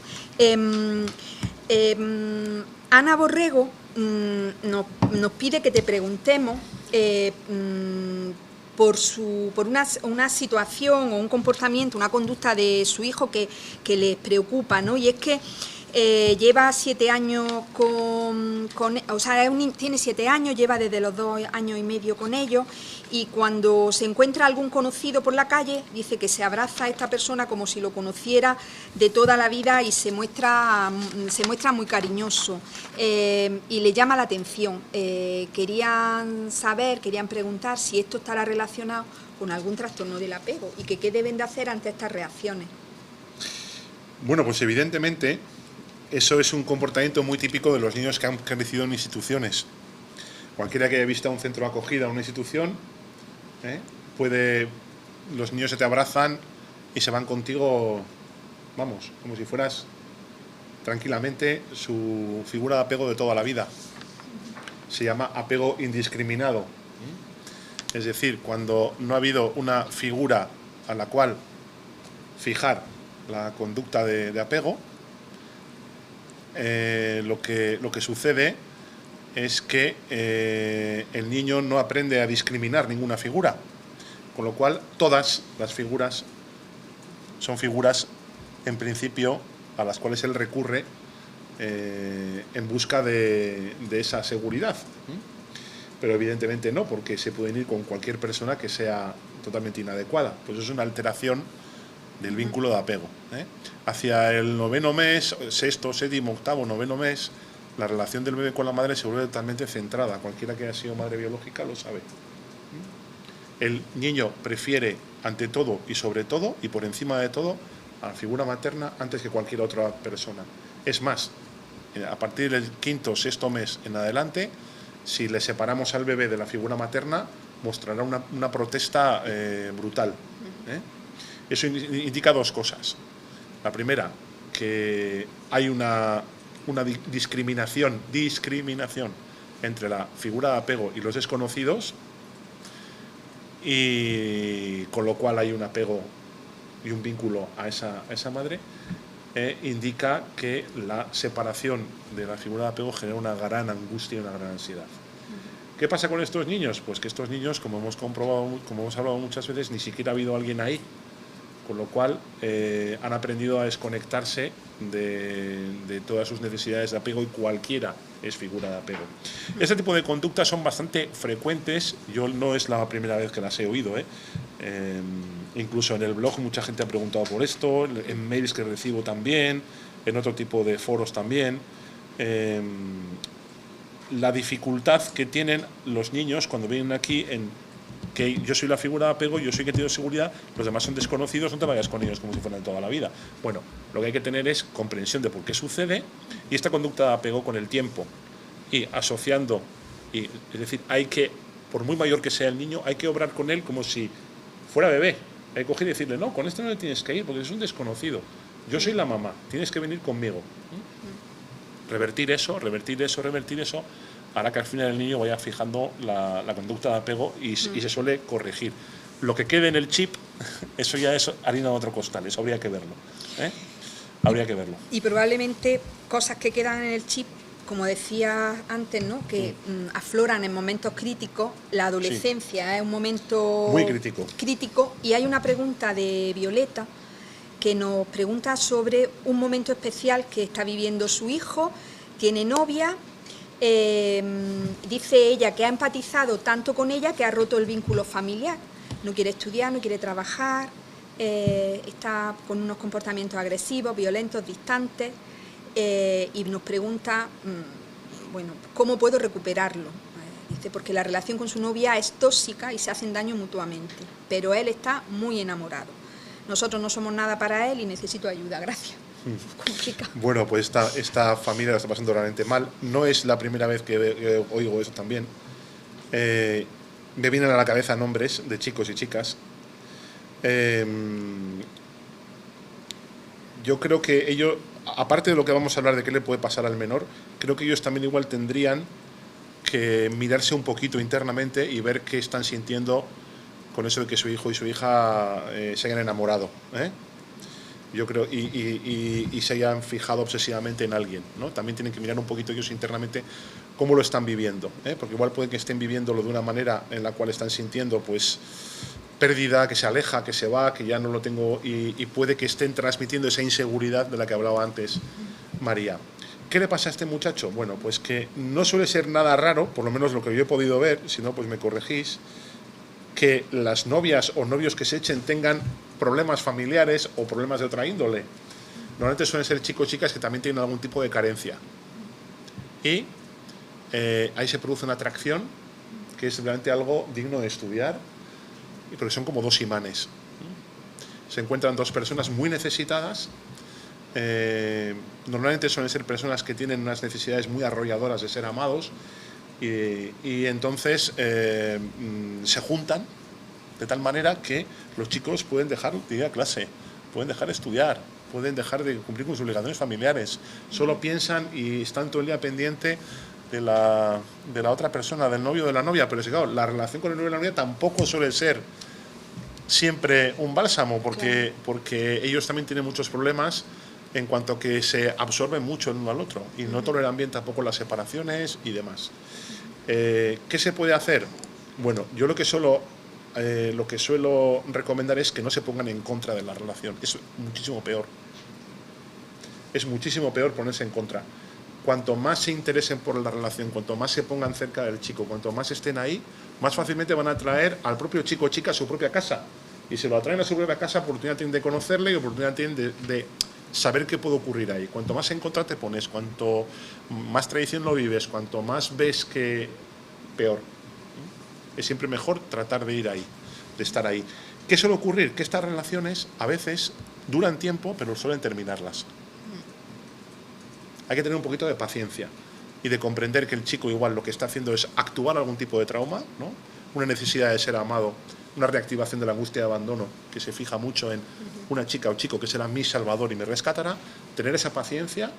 Ana Borrego nos pide que te preguntemos por una situación o un comportamiento, una conducta de su hijo que les preocupa, ¿no? Y es que lleva 7 años tiene 7 años, lleva desde los 2 años y medio con ellos, y cuando se encuentra algún conocido por la calle, dice que se abraza a esta persona como si lo conociera de toda la vida y se muestra muy cariñoso y le llama la atención. Querían preguntar si esto estará relacionado con algún trastorno del apego y que qué deben de hacer ante estas reacciones. Bueno, pues evidentemente eso es un comportamiento muy típico de los niños que han crecido en instituciones. Cualquiera que haya visto un centro de acogida, una institución, los niños se te abrazan y se van contigo, vamos, como si fueras tranquilamente su figura de apego de toda la vida. Se llama apego indiscriminado. Es decir, cuando no ha habido una figura a la cual fijar la conducta de apego, lo que sucede es que el niño no aprende a discriminar ninguna figura, con lo cual todas las figuras son figuras en principio a las cuales él recurre en busca de esa seguridad. Pero evidentemente no, porque se pueden ir con cualquier persona que sea totalmente inadecuada. Pues es una alteración del vínculo de apego. Hacia el 9º mes, 6º, 7º, 8º, 9º mes, la relación del bebé con la madre se vuelve totalmente centrada. Cualquiera que haya sido madre biológica lo sabe. El niño prefiere ante todo y sobre todo y por encima de todo a la figura materna antes que cualquier otra persona. Es más, a partir del 5º, 6º mes en adelante, si le separamos al bebé de la figura materna, mostrará una protesta brutal. Eso indica 2 cosas. La primera, que hay una discriminación entre la figura de apego y los desconocidos, y con lo cual hay un apego y un vínculo a esa madre. Indica que la separación de la figura de apego genera una gran angustia y una gran ansiedad. ¿Qué pasa con estos niños? Pues que estos niños, como hemos comprobado, como hemos hablado muchas veces, ni siquiera ha habido alguien ahí, con lo cual han aprendido a desconectarse de todas sus necesidades de apego, y cualquiera es figura de apego. Este tipo de conductas son bastante frecuentes. Yo no es la primera vez que las he oído, incluso en el blog mucha gente ha preguntado por esto, en mails que recibo también, en otro tipo de foros también. La dificultad que tienen los niños cuando vienen aquí en que yo soy la figura de apego, yo soy que tengo seguridad, los demás son desconocidos, no te vayas con ellos como si fueran de toda la vida. Bueno, lo que hay que tener es comprensión de por qué sucede, y esta conducta de apego con el tiempo y asociando, es decir, hay que, por muy mayor que sea el niño, hay que obrar con él como si fuera bebé. Hay que coger y decirle, no, con este no le tienes que ir porque es un desconocido. Yo soy la mamá, tienes que venir conmigo. Revertir eso, hará que al final el niño vaya fijando la conducta de apego y se suele corregir. Lo que quede en el chip, eso ya es harina de otro costal, eso habría que verlo. Habría que verlo. Y probablemente cosas que quedan en el chip como decía antes, ¿no? Que afloran en momentos críticos. La adolescencia es un momento muy crítico. Y hay una pregunta de Violeta que nos pregunta sobre un momento especial que está viviendo su hijo. Tiene novia. Dice ella que ha empatizado tanto con ella que ha roto el vínculo familiar. No quiere estudiar, no quiere trabajar, está con unos comportamientos agresivos, violentos, distantes, y nos pregunta, bueno, ¿cómo puedo recuperarlo? Dice, porque la relación con su novia es tóxica y se hacen daño mutuamente, pero él está muy enamorado. Nosotros no somos nada para él y necesito ayuda, gracias. Bueno, pues esta familia la está pasando realmente mal. No es la primera vez que oigo eso también. Me vienen a la cabeza nombres de chicos y chicas. Yo creo que ellos, aparte de lo que vamos a hablar de qué le puede pasar al menor, creo que ellos también igual tendrían que mirarse un poquito internamente y ver qué están sintiendo con eso de que su hijo y su hija se hayan enamorado, yo creo, y se hayan fijado obsesivamente en alguien, ¿no? También tienen que mirar un poquito ellos internamente cómo lo están viviendo, porque igual puede que estén viviéndolo de una manera en la cual están sintiendo pues pérdida, que se aleja, que se va, que ya no lo tengo, y puede que estén transmitiendo esa inseguridad de la que hablaba antes María. ¿Qué le pasa a este muchacho? Bueno, pues que no suele ser nada raro, por lo menos lo que yo he podido ver, si no pues me corregís, que las novias o novios que se echen tengan problemas familiares o problemas de otra índole. Normalmente suelen ser chicos o chicas que también tienen algún tipo de carencia. Y ahí se produce una atracción que es realmente algo digno de estudiar, porque son como dos imanes. Se encuentran dos personas muy necesitadas. Normalmente suelen ser personas que tienen unas necesidades muy arrolladoras de ser amados. Y entonces se juntan de tal manera que los chicos pueden dejar de ir a clase, pueden dejar de estudiar, pueden dejar de cumplir con sus obligaciones familiares. Solo piensan y están todo el día pendiente de la otra persona, del novio o de la novia. Pero claro, la relación con el novio y la novia tampoco suele ser siempre un bálsamo, porque ellos también tienen muchos problemas en cuanto a que se absorben mucho el uno al otro y no toleran bien tampoco las separaciones y demás. ¿Qué se puede hacer? Bueno, yo lo que suelo recomendar es que no se pongan en contra de la relación. Es muchísimo peor. Es muchísimo peor ponerse en contra. Cuanto más se interesen por la relación, cuanto más se pongan cerca del chico, cuanto más estén ahí, más fácilmente van a atraer al propio chico o chica a su propia casa. Y si lo atraen a su propia casa, oportunidad tienen de conocerle y oportunidad tienen de saber qué puede ocurrir ahí. Cuanto más en contra te pones, cuanto más tradición lo vives, cuanto más ves que peor. Es siempre mejor tratar de ir ahí, de estar ahí. ¿Qué suele ocurrir? Que estas relaciones a veces duran tiempo, pero suelen terminarlas. Hay que tener un poquito de paciencia y de comprender que el chico igual lo que está haciendo es actuar algún tipo de trauma, ¿no? Una necesidad de ser amado, una reactivación de la angustia de abandono que se fija mucho en una chica o chico que será mi salvador y me rescatará. Tener esa paciencia,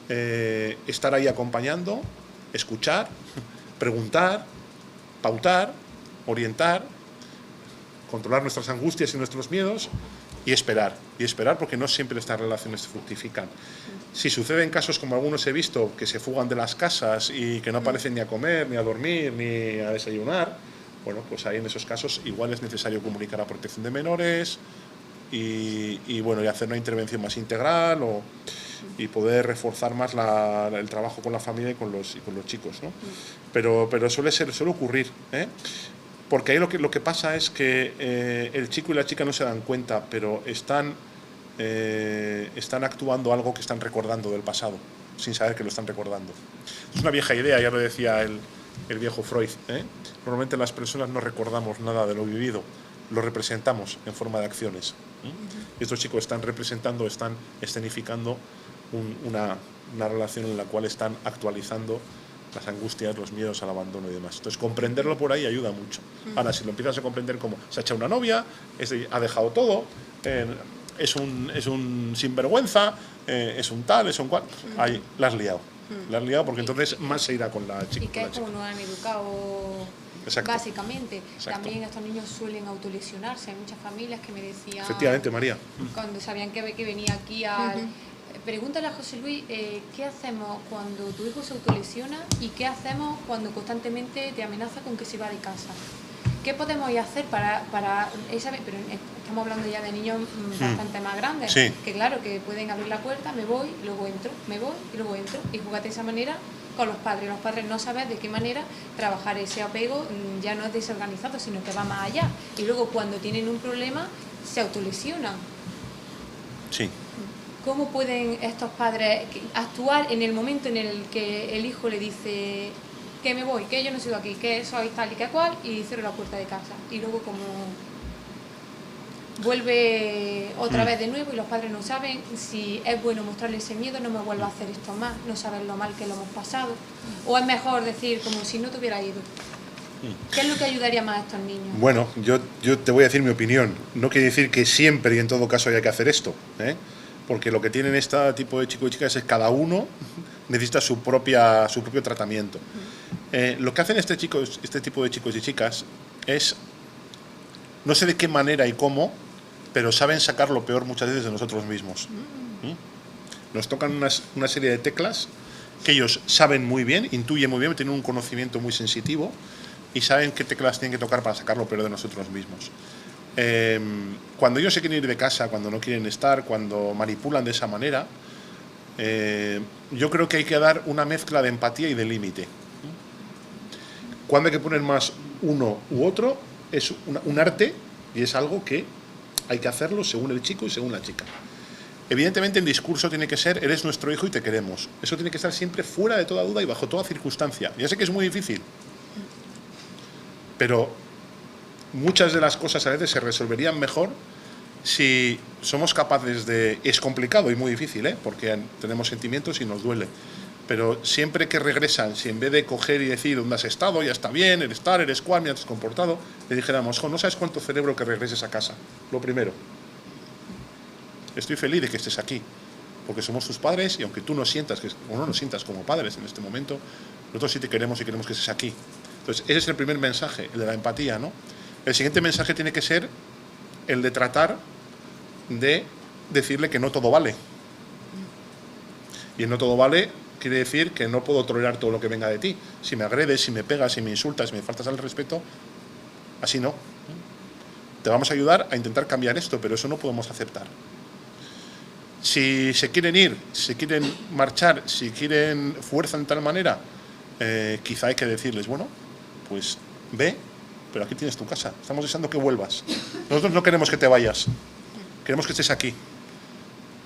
estar ahí acompañando, escuchar, preguntar, pautar, orientar, controlar nuestras angustias y nuestros miedos y esperar porque no siempre estas relaciones fructifican. Si suceden casos como algunos he visto que se fugan de las casas y que no aparecen ni a comer, ni a dormir, ni a desayunar, bueno, pues ahí en esos casos igual es necesario comunicar a protección de menores y bueno, y hacer una intervención más integral y poder reforzar más el trabajo con la familia y con los chicos, ¿no? Pero suele ocurrir, porque ahí lo que pasa es que el chico y la chica no se dan cuenta, pero están actuando algo que están recordando del pasado, sin saber que lo están recordando. Es una vieja idea, ya lo decía el viejo Freud, Normalmente las personas no recordamos nada de lo vivido, lo representamos en forma de acciones. Y estos chicos están representando, están escenificando una relación en la cual están actualizando las angustias, los miedos al abandono y demás. Entonces, comprenderlo por ahí ayuda mucho. Ahora, si lo empiezas a comprender como se ha echado una novia, ha dejado todo, es un sinvergüenza, es un tal, es un cual, ahí la has liado. La has liado porque entonces más se irá con la chica. Y que es como nos han educado. Exacto. Básicamente. Exacto. También estos niños suelen autolesionarse. Hay muchas familias que me decían... Efectivamente, María. Cuando sabían que venía aquí Pregúntale a José Luis qué hacemos cuando tu hijo se autolesiona y qué hacemos cuando constantemente te amenaza con que se va de casa. ¿Qué podemos hacer para esa? Pero estamos hablando ya de niños bastante más grandes, Sí. que claro, que pueden abrir la puerta, me voy, luego entro, me voy y luego entro. Y jugate de esa manera con los padres. Los padres no saben de qué manera trabajar ese apego, ya no es desorganizado, sino que va más allá. Y luego cuando tienen un problema, se autolesionan. Sí. ¿Cómo pueden estos padres actuar en el momento en el que el hijo le dice que me voy, que yo no sigo aquí, que soy tal y que cual, y cierro la puerta de casa? Y luego como vuelve otra vez de nuevo y los padres no saben si es bueno mostrarle ese miedo, no me vuelva a hacer esto más, no saben lo mal que lo hemos pasado, o es mejor decir como si no te hubiera ido. ¿Qué es lo que ayudaría más a estos niños? Bueno, yo te voy a decir mi opinión. No quiere decir que siempre y en todo caso haya que hacer esto, ¿eh? Porque lo que tienen este tipo de chicos y chicas es cada uno necesita su propio tratamiento. Lo que hacen este tipo de chicos y chicas es, no sé de qué manera y cómo, pero saben sacar lo peor muchas veces de nosotros mismos. Nos tocan una serie de teclas que ellos saben muy bien, intuyen muy bien, tienen un conocimiento muy sensitivo y saben qué teclas tienen que tocar para sacar lo peor de nosotros mismos. Cuando ellos se quieren ir de casa, cuando no quieren estar, cuando manipulan de esa manera, yo creo que hay que dar una mezcla de empatía y de límite. Cuando hay que poner más uno u otro es un arte y es algo que hay que hacerlo según el chico y según la chica. Evidentemente el discurso tiene que ser: eres nuestro hijo y te queremos. Eso tiene que estar siempre fuera de toda duda y bajo toda circunstancia. Ya sé que es muy difícil, pero muchas de las cosas a veces se resolverían mejor si somos capaces de... Es complicado y muy difícil, porque tenemos sentimientos y nos duele. Pero siempre que regresan, si en vez de coger y decir dónde has estado, ya está bien, eres tal, eres cual, me has comportado, le dijéramos: jo, no sabes cuánto cerebro que regreses a casa. Lo primero, estoy feliz de que estés aquí, porque somos tus padres y aunque tú no sientas, o no nos sientas como padres en este momento, nosotros sí te queremos y queremos que estés aquí. Entonces, ese es el primer mensaje, el de la empatía, ¿no? El siguiente mensaje tiene que ser el de tratar de decirle que no todo vale. Y el no todo vale quiere decir que no puedo tolerar todo lo que venga de ti. Si me agredes, si me pegas, si me insultas, si me faltas al respeto, así no. Te vamos a ayudar a intentar cambiar esto, pero eso no podemos aceptar. Si se quieren ir, si quieren marchar, si quieren fuerza de tal manera, quizá hay que decirles: bueno, pues ve, pero aquí tienes tu casa, estamos deseando que vuelvas. Nosotros no queremos que te vayas, queremos que estés aquí.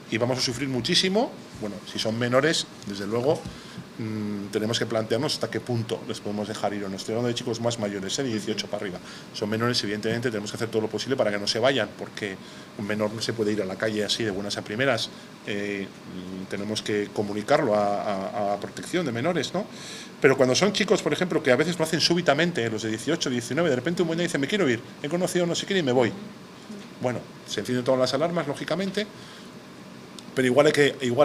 Y vamos a sufrir muchísimo. Bueno, si son menores, desde luego, tenemos que plantearnos hasta qué punto les podemos dejar ir. O no estoy hablando de chicos más mayores, de 18 para arriba. Son menores, evidentemente, tenemos que hacer todo lo posible para que no se vayan, porque un menor no se puede ir a la calle así de buenas a primeras. Tenemos que comunicarlo a protección de menores, ¿no? Pero cuando son chicos, por ejemplo, que a veces lo hacen súbitamente, los de 18, 19, de repente un buen día dice: me quiero ir, he conocido no sé quién y me voy. Bueno, se encienden todas las alarmas, lógicamente, pero igual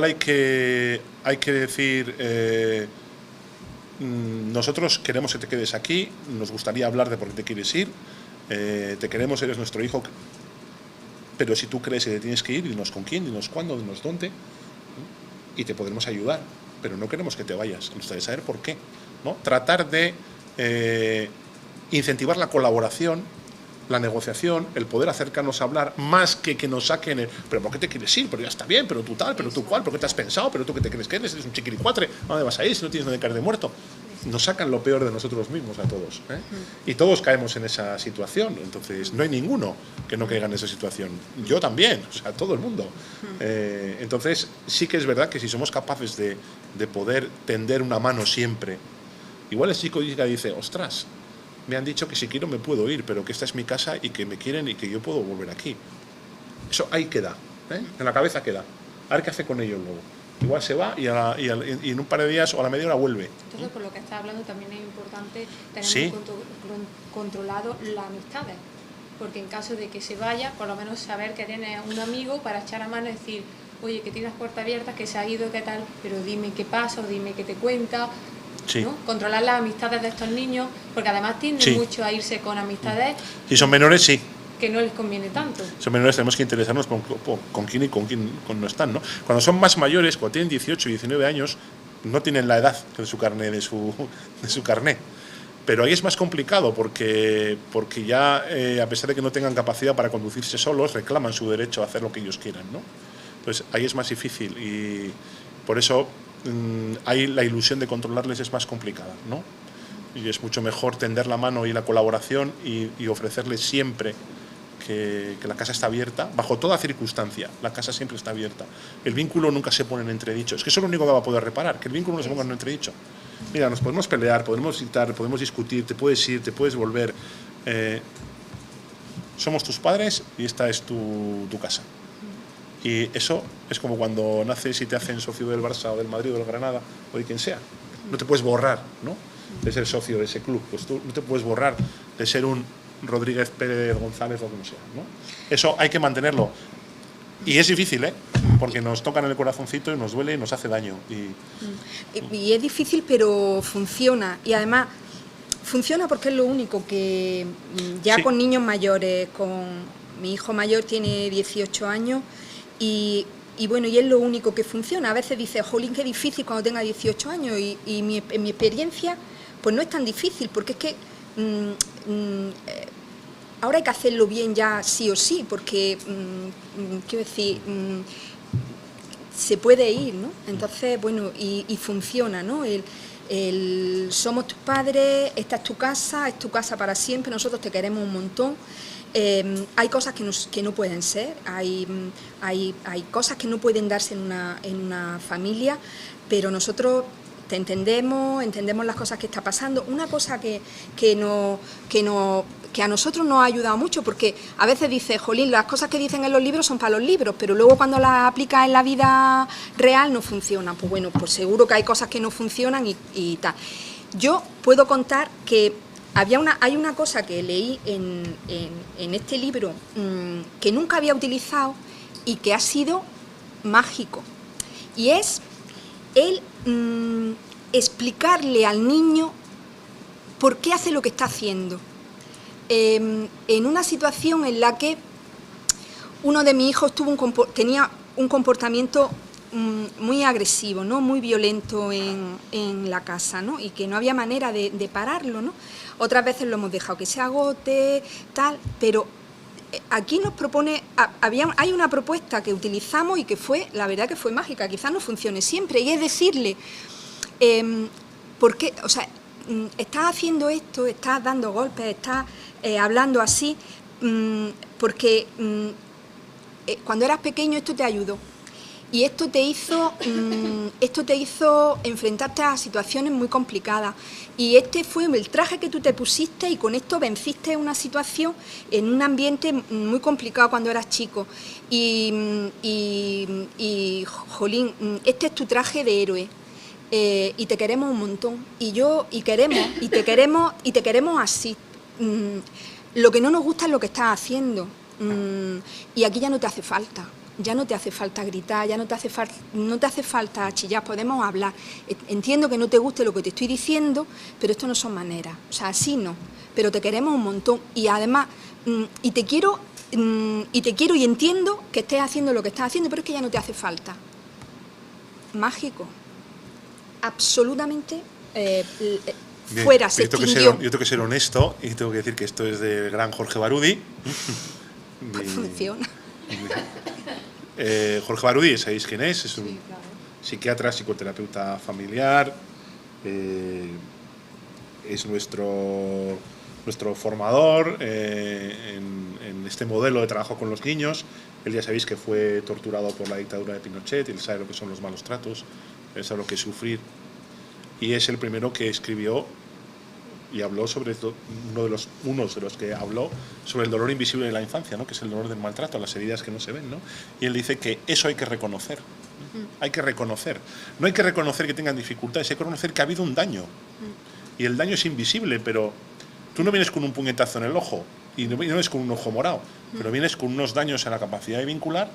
hay que decir: nosotros queremos que te quedes aquí, nos gustaría hablar de por qué te quieres ir, te queremos, eres nuestro hijo, pero si tú crees que te tienes que ir, dinos con quién, dinos cuándo, dinos dónde, y te podremos ayudar, pero no queremos que te vayas, nos gustaría saber por qué, ¿no? Tratar de incentivar la colaboración, la negociación, el poder acercarnos a hablar, más que nos saquen pero ¿por qué te quieres ir? Pero ya está bien, pero tú tal, pero tú cual, ¿por qué te has pensado? Pero tú qué te crees que eres un chiquiricuatre, ¿a dónde vas a ir si no tienes donde caer de muerto? Nos sacan lo peor de nosotros mismos a todos, y todos caemos en esa situación. Entonces no hay ninguno que no caiga en esa situación, yo también, o sea, todo el mundo. Entonces sí que es verdad que si somos capaces de poder tender una mano siempre, igual el chico dice: ostras, me han dicho que si quiero me puedo ir, pero que esta es mi casa y que me quieren y que yo puedo volver aquí. Eso ahí queda, en la cabeza queda. A ver qué hace con ellos luego. Igual se va y en un par de días o a la media hora vuelve. Entonces, por lo que estás hablando, también es importante tener Sí. controlado las amistades. Porque en caso de que se vaya, por lo menos saber que tienes un amigo para echar a mano y decir: oye, que tienes puertas abiertas, que se ha ido, qué tal, pero dime qué pasa o dime qué te cuenta. Sí. ¿No? Controlar las amistades de estos niños, porque además tienden Sí. mucho a irse con amistades. Si son menores, sí. que no les conviene tanto. Son menores, tenemos que interesarnos con quién y con quién no están, ¿no? Cuando son más mayores, cuando tienen 18 y 19 años, no tienen la edad de su carné, de su carné. Pero ahí es más complicado porque ya, a pesar de que no tengan capacidad para conducirse solos, reclaman su derecho a hacer lo que ellos quieran, ¿no? Entonces ahí es más difícil y por eso ahí la ilusión de controlarles es más complicada, ¿no? Y es mucho mejor tender la mano y la colaboración y ofrecerles siempre que la casa está abierta, bajo toda circunstancia, la casa siempre está abierta. El vínculo nunca se pone en entredicho. Es que eso es lo único que va a poder reparar, que el vínculo no se ponga en entredicho. Mira, nos podemos pelear, podemos gritar, podemos discutir, te puedes ir, te puedes volver. Somos tus padres y esta es tu casa. Y eso es como cuando naces y te hacen socio del Barça o del Madrid o del Granada o de quien sea. No te puedes borrar, ¿no?, de ser socio de ese club. Pues tú no te puedes borrar de ser un Rodríguez Pérez González o como sea, ¿no? Eso hay que mantenerlo. Y es difícil, porque nos tocan en el corazoncito y nos duele y nos hace daño. Y es difícil, pero funciona. Y además funciona porque es lo único que ya sí. Con niños mayores, mi hijo mayor tiene 18 años y bueno, y es lo único que funciona. A veces dices, jolín, qué difícil cuando tenga 18 años y en mi experiencia pues no es tan difícil, porque es que ahora hay que hacerlo bien ya sí o sí, porque quiero decir, se puede ir, ¿no? Entonces, bueno, y funciona, ¿no? Somos tus padres, esta es tu casa para siempre, nosotros te queremos un montón. Hay cosas que no pueden ser, hay cosas que no pueden darse en una familia, pero nosotros te entendemos las cosas que está pasando. Una cosa que a nosotros nos ha ayudado mucho, porque a veces dices, jolín, las cosas que dicen en los libros son para los libros, pero luego cuando las aplicas en la vida real no funcionan. Pues bueno, pues seguro que hay cosas que no funcionan y tal. Yo puedo contar que hay una cosa que leí en este libro que nunca había utilizado y que ha sido mágico, y es el explicarle al niño por qué hace lo que está haciendo. En una situación en la que uno de mis hijos tenía un comportamiento muy agresivo, ¿no?, muy violento en la casa, ¿no?, y que no había manera de pararlo, ¿no? Otras veces lo hemos dejado que se agote, tal, pero aquí nos propone, hay una propuesta que utilizamos y que la verdad que fue mágica, quizás no funcione siempre, y es decirle, ¿por qué? O sea, estás haciendo esto, estás dando golpes, estás hablando así, porque cuando eras pequeño esto te ayudó. Y esto te hizo enfrentarte a situaciones muy complicadas. Y este fue el traje que tú te pusiste y con esto venciste una situación en un ambiente muy complicado cuando eras chico. Y jolín, este es tu traje de héroe. Y te queremos un montón. Y te queremos así. Lo que no nos gusta es lo que estás haciendo. Y aquí ya no te hace falta. Ya no te hace falta gritar, ya no te hace falta chillar, podemos hablar. Entiendo que no te guste lo que te estoy diciendo, pero esto no son maneras. O sea, así no. Pero te queremos un montón. Y además, y te quiero y entiendo que estés haciendo lo que estás haciendo, pero es que ya no te hace falta. Mágico. Absolutamente fuera, se extinguió. Yo tengo que ser honesto y tengo que decir que esto es del gran Jorge Barudi. Pues funciona. Jorge Barudi, ¿sabéis quién es? Es un sí, claro. Psiquiatra, psicoterapeuta familiar, es nuestro formador en este modelo de trabajo con los niños. Él, ya sabéis que fue torturado por la dictadura de Pinochet, él sabe lo que son los malos tratos, él sabe lo que es sufrir, y es el primero que escribió y habló sobre esto, unos de los que habló sobre el dolor invisible de la infancia, ¿no?, que es el dolor del maltrato, las heridas que no se ven, ¿no? Y él dice que eso hay que reconocer. Hay que reconocer. No hay que reconocer que tengan dificultades, hay que reconocer que ha habido un daño. Y el daño es invisible, pero tú no vienes con un puñetazo en el ojo y no vienes con un ojo morado. pero vienes con unos daños en la capacidad de vincular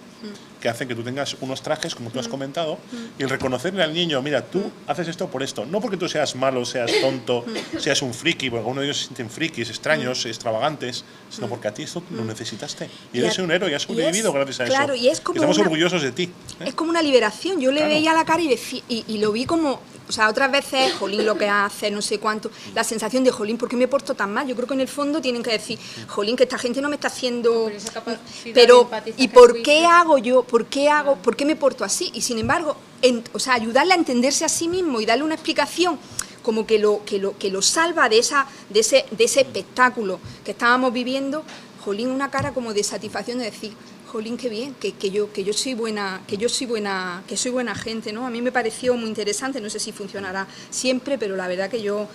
que hacen que tú tengas unos trajes, como tú has comentado, y el reconocerle al niño, mira, tú haces esto por esto, no porque tú seas malo, seas tonto, seas un friki, porque algunos de ellos se sienten frikis, extraños, extravagantes, sino porque a ti esto lo necesitaste. Y eres un héroe y has sobrevivido gracias a eso. Claro, y es como estamos orgullosos de ti. Es como una liberación. Yo le veía la cara y lo vi como... O sea, otras veces, jolín, lo que hace, no sé cuánto, la sensación de, jolín, ¿por qué me porto tan mal? Yo creo que en el fondo tienen que decir, jolín, que esta gente no me está haciendo... Pero, ¿y por qué hago yo? ¿Por qué me porto así? Y sin embargo, o sea, ayudarle a entenderse a sí mismo y darle una explicación como que lo salva de ese espectáculo que estábamos viviendo, jolín, una cara como de satisfacción de decir... Jolín, qué bien, que soy buena gente, ¿no? A mí me pareció muy interesante, no sé si funcionará siempre, pero la verdad que yo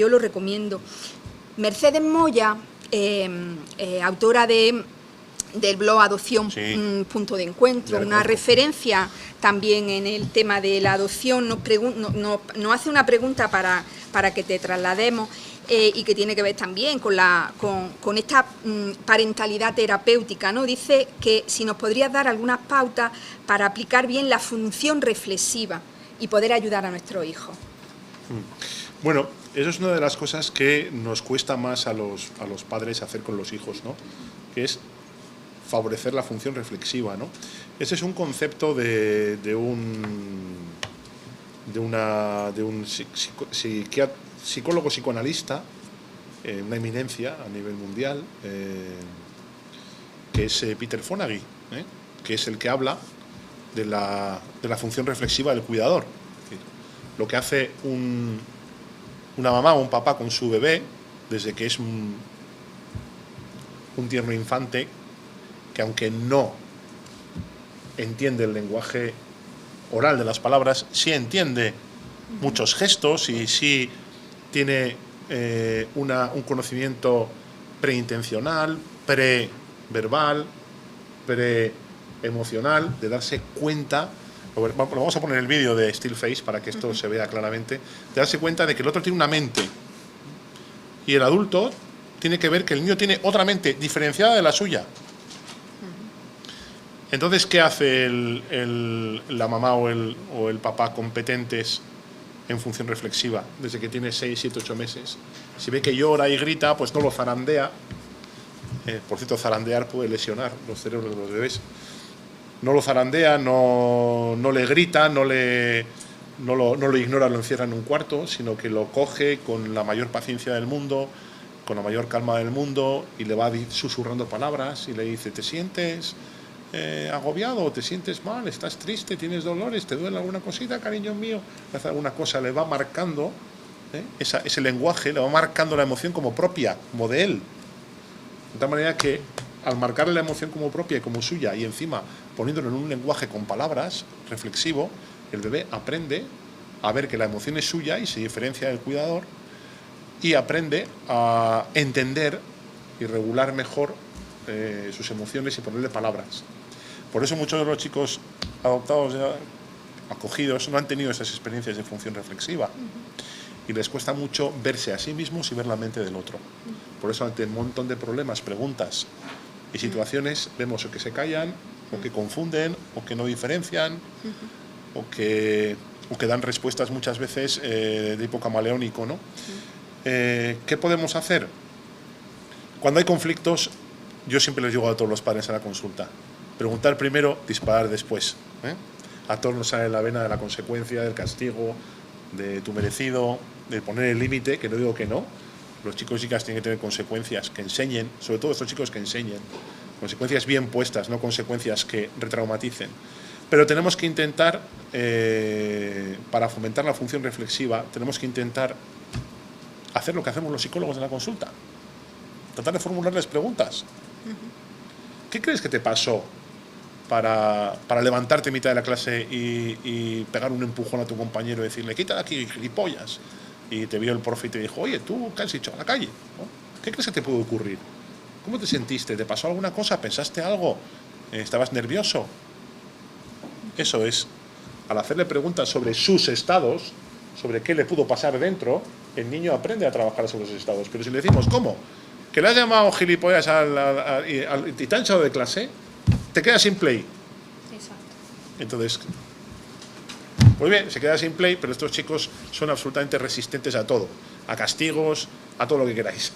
lo recomiendo. Mercedes Moya, autora del blog Adopción, punto de encuentro, una referencia también en el tema de la adopción, nos hace una pregunta para que te traslademos. Y que tiene que ver también con esta parentalidad terapéutica, ¿no? Dice que si nos podrías dar algunas pautas para aplicar bien la función reflexiva y poder ayudar a nuestros hijos. Bueno, eso es una de las cosas que nos cuesta más a los padres hacer con los hijos, ¿no? Que es favorecer la función reflexiva, ¿no? Ese es un concepto de un psicólogo psicoanalista, una eminencia a nivel mundial, que es Peter Fonagy, que es el que habla de la función reflexiva del cuidador. Es decir, lo que hace una mamá o un papá con su bebé desde que es un tierno infante, que aunque no entiende el lenguaje oral de las palabras, sí entiende muchos gestos y sí tiene un conocimiento preintencional, preverbal, preemocional, de darse cuenta. Vamos a poner el vídeo de Still Face para que esto se vea claramente. De darse cuenta de que el otro tiene una mente y el adulto tiene que ver que el niño tiene otra mente diferenciada de la suya. Entonces, ¿qué hace la mamá o el papá competentes en función reflexiva? Desde que tiene 6, 7, 8 meses. Si ve que llora y grita, pues no lo zarandea. Por cierto, zarandear puede lesionar los cerebros de los bebés. No lo zarandea, no le grita, no lo ignora, lo encierra en un cuarto, sino que lo coge con la mayor paciencia del mundo, con la mayor calma del mundo, y le va susurrando palabras y le dice, ¿te sientes agobiado? ¿Te sientes mal? ¿Estás triste? ¿Tienes dolores? ¿Te duele alguna cosita, cariño mío? Hace alguna cosa, le va marcando ese lenguaje, le va marcando la emoción como propia, como de él. De tal manera que al marcarle la emoción como propia y como suya, y encima poniéndolo en un lenguaje con palabras, reflexivo, el bebé aprende a ver que la emoción es suya y se diferencia del cuidador, y aprende a entender y regular mejor sus emociones y ponerle palabras. Por eso muchos de los chicos adoptados, acogidos, no han tenido esas experiencias de función reflexiva. Y les cuesta mucho verse a sí mismos y ver la mente del otro. Por eso ante un montón de problemas, preguntas y situaciones, vemos o que se callan, o que confunden, o que no diferencian, o que dan respuestas muchas veces de tipo camaleónico, ¿no? ¿Qué podemos hacer? Cuando hay conflictos, yo siempre les digo a todos los padres en la consulta, preguntar primero, disparar después. A todos nos sale la vena de la consecuencia, del castigo, de tu merecido, de poner el límite, que no digo que no. Los chicos y chicas tienen que tener consecuencias que enseñen, sobre todo estos chicos que enseñen, consecuencias bien puestas, no consecuencias que retraumaticen. Pero tenemos que intentar, para fomentar la función reflexiva, tenemos que intentar hacer lo que hacemos los psicólogos en la consulta. Tratar de formularles preguntas. ¿Qué crees que te pasó para levantarte en mitad de la clase y pegar un empujón a tu compañero y decirle, quita de aquí, gilipollas? Y te vio el profe y te dijo, oye, ¿tú qué has hecho a la calle? ¿No? ¿Qué crees que te pudo ocurrir? ¿Cómo te sentiste? ¿Te pasó alguna cosa? ¿Pensaste algo? ¿Estabas nervioso? Eso es. Al hacerle preguntas sobre sus estados, sobre qué le pudo pasar dentro, el niño aprende a trabajar sobre sus estados. Pero si le decimos, ¿cómo? que le has llamado gilipollas y te han echado de clase, te quedas sin play. Exacto. Entonces, pues bien, se queda sin play, pero estos chicos son absolutamente resistentes a todo, a castigos, a todo lo que queráis.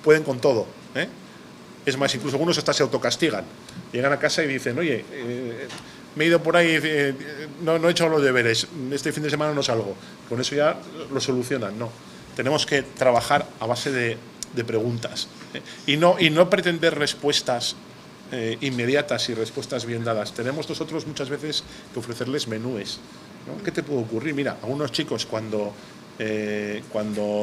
Pueden con todo, ¿eh? Es más, incluso algunos hasta se autocastigan. Llegan a casa y dicen, oye, me he ido por ahí, no he hecho los deberes, este fin de semana no salgo. Con eso ya lo solucionan. No, tenemos que trabajar a base de preguntas, ¿eh? y no pretender respuestas inmediatas y respuestas bien dadas. Tenemos nosotros muchas veces que ofrecerles menúes, ¿no? ¿Qué te puede ocurrir? Mira, algunos chicos cuando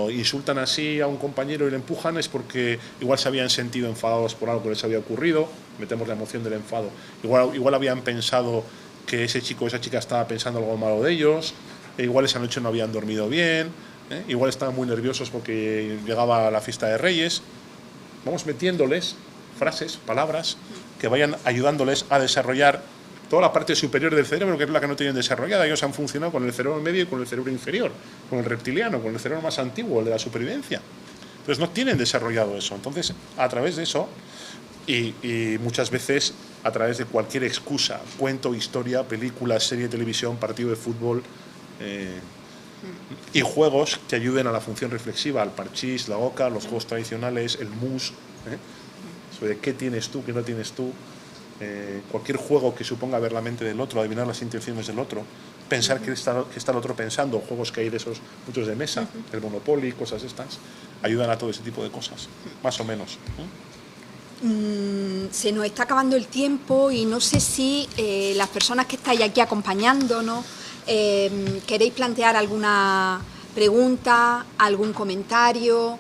insultan así a un compañero y le empujan es porque igual se habían sentido enfadados por algo que les había ocurrido, metemos la emoción del enfado, igual habían pensado que ese chico o esa chica estaba pensando algo malo de ellos, igual esa noche no habían dormido bien, igual estaban muy nerviosos porque llegaba la fiesta de Reyes. Vamos metiéndoles frases, palabras que vayan ayudándoles a desarrollar toda la parte superior del cerebro, que es la que no tienen desarrollada. Ellos han funcionado con el cerebro medio y con el cerebro inferior, con el reptiliano, con el cerebro más antiguo, el de la supervivencia. Entonces no tienen desarrollado eso. Entonces, a través de eso, y muchas veces a través de cualquier excusa, cuento, historia, película, serie de televisión, partido de fútbol, y juegos que ayuden a la función reflexiva, al parchís, la oca, los juegos tradicionales, el mus, sobre qué tienes tú, qué no tienes tú. Cualquier juego que suponga ver la mente del otro, adivinar las intenciones del otro, pensar que está el otro pensando, juegos que hay de esos muchos de mesa, el Monopoly, cosas estas, ayudan a todo ese tipo de cosas, más o menos. Se nos está acabando el tiempo y no sé si las personas que estáis aquí acompañándonos queréis plantear alguna pregunta, algún comentario.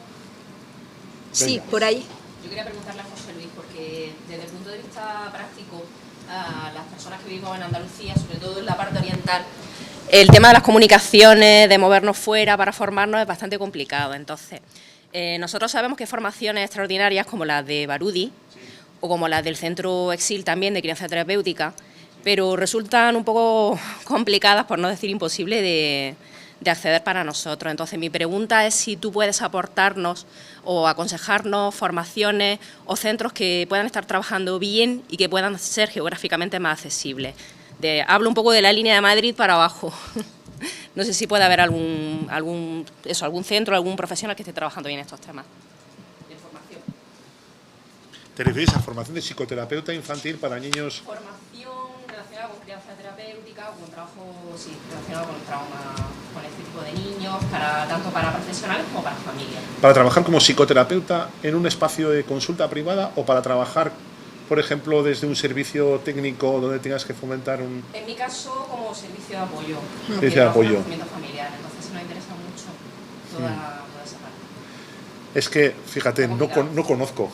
Sí, por ahí. Yo quería preguntarle a José Luis, porque desde el punto de vista práctico, las personas que vivimos en Andalucía, sobre todo en la parte oriental, el tema de las comunicaciones, de movernos fuera para formarnos es bastante complicado. Entonces, nosotros sabemos que formaciones extraordinarias como las de Barudi o como las del Centro Exil también de crianza terapéutica, pero resultan un poco complicadas, por no decir imposible, de acceder para nosotros. Entonces, mi pregunta es si tú puedes aportarnos o aconsejarnos formaciones o centros que puedan estar trabajando bien y que puedan ser geográficamente más accesibles. Hablo un poco de la línea de Madrid para abajo. No sé si puede haber algún centro, algún profesional que esté trabajando bien estos temas de formación. ¿Te refieres a formación de psicoterapeuta infantil para niños? Formación relacionada con crianza terapéutica o con trabajo relacionado con el trauma, con este tipo de niños, tanto para profesionales como para familias. ¿Para trabajar como psicoterapeuta en un espacio de consulta privada o para trabajar, por ejemplo, desde un servicio técnico donde tengas que fomentar un...? En mi caso, como servicio de apoyo. Servicio de apoyo. Familiar, entonces nos interesa mucho toda esa parte. Es que, fíjate, no conozco.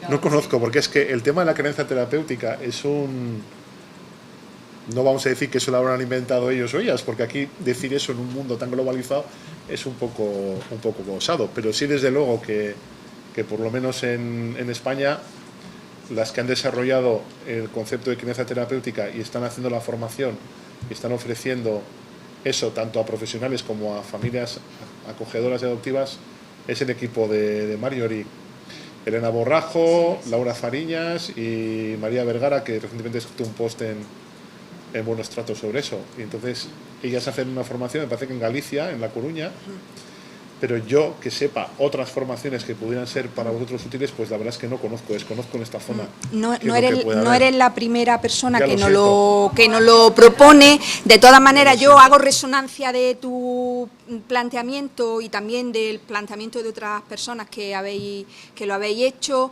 No conozco, porque es que el tema de la creencia terapéutica es un... No vamos a decir que eso lo habrán inventado ellos o ellas, porque aquí decir eso en un mundo tan globalizado es un poco osado, pero sí desde luego que por lo menos en España las que han desarrollado el concepto de creencia terapéutica y están haciendo la formación y están ofreciendo eso tanto a profesionales como a familias acogedoras y adoptivas es el equipo de Marjorie, Elena Borrajo, Laura Fariñas y María Vergara, que recientemente escribió un post en Buenos Tratos sobre eso. Y entonces ellas hacen una formación, me parece que en Galicia, en La Coruña, pero yo que sepa otras formaciones que pudieran ser para vosotros útiles, pues la verdad es que no conozco, desconozco en esta zona. No eres la primera persona Ya que nos lo lo propone. De todas maneras, yo hago resonancia de tu planteamiento y también del planteamiento de otras personas que lo habéis hecho.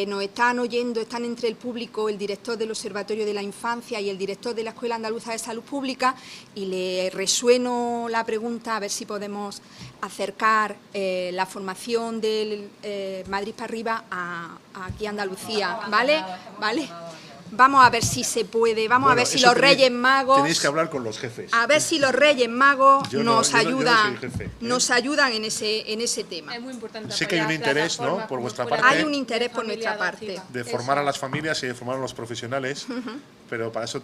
Nos están oyendo, están entre el público el director del Observatorio de la Infancia y el director de la Escuela Andaluza de Salud Pública, y le resueno la pregunta a ver si podemos acercar la formación del Madrid para arriba aquí a Andalucía, ¿vale? Vamos a ver si se puede, a ver si los Reyes Magos... Tenéis que hablar con los jefes. A ver si los Reyes Magos Yo no soy jefe, nos ayudan en ese tema. Es muy importante. Sé que hay un interés, ¿no?, por vuestra parte. Hay un interés por nuestra parte. De formar a las familias y de formar a los profesionales, pero para eso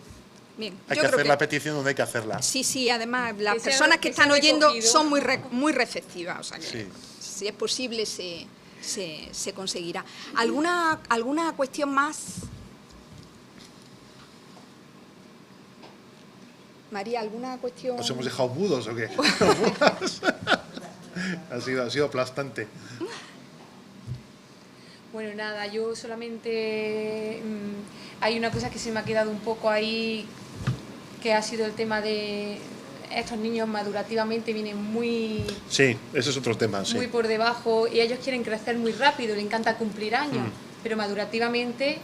Bien, hay que hacer la petición donde hay que hacerla. Sí, además las Que sea- personas que que sea están oyendo recogido. son muy receptivas. O sea que, Sí. si es posible, se conseguirá. ¿Alguna cuestión más? María, ¿alguna cuestión? ¿Nos hemos dejado mudos o qué? ha sido aplastante. Bueno, nada, yo solamente hay una cosa que se me ha quedado un poco ahí, que ha sido el tema de estos niños madurativamente vienen muy... Sí, ese es otro tema, sí. Muy por debajo y ellos quieren crecer muy rápido, les encanta cumplir años, pero madurativamente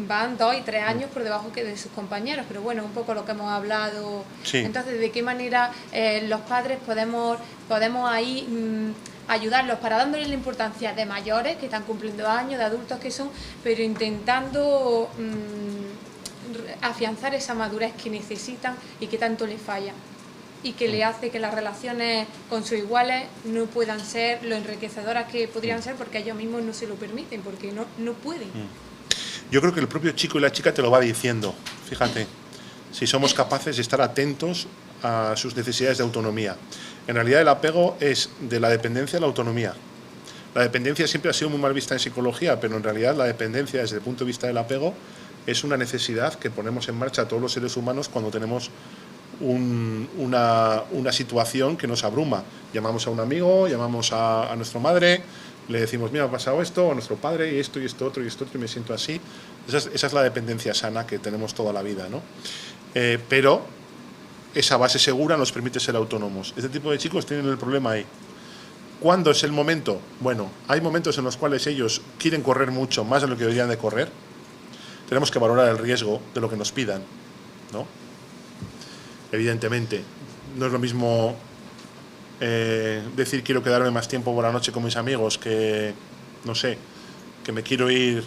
van 2 y 3 años por debajo que de sus compañeros, pero bueno, un poco lo que hemos hablado. Sí. Entonces, ¿de qué manera los padres podemos ahí ayudarlos para dándoles la importancia de mayores que están cumpliendo años, de adultos que son, pero intentando afianzar esa madurez que necesitan y que tanto les falla y que le hace que las relaciones con sus iguales no puedan ser lo enriquecedoras que podrían ser porque ellos mismos no se lo permiten, porque no pueden. Yo creo que el propio chico y la chica te lo va diciendo, fíjate, si somos capaces de estar atentos a sus necesidades de autonomía. En realidad el apego es de la dependencia a la autonomía. La dependencia siempre ha sido muy mal vista en psicología, pero en realidad la dependencia desde el punto de vista del apego es una necesidad que ponemos en marcha todos los seres humanos cuando tenemos una situación que nos abruma. Llamamos a un amigo, llamamos a nuestra madre, le decimos, mira, ha pasado esto, a nuestro padre, y esto otro, y me siento así. Esa es la dependencia sana que tenemos toda la vida, ¿no? Pero esa base segura nos permite ser autónomos. Este tipo de chicos tienen el problema ahí. ¿Cuándo es el momento? Bueno, hay momentos en los cuales ellos quieren correr mucho, más de lo que deberían de correr. Tenemos que valorar el riesgo de lo que nos pidan, ¿no? Evidentemente, no es lo mismo decir quiero quedarme más tiempo por la noche con mis amigos que, no sé, que me quiero ir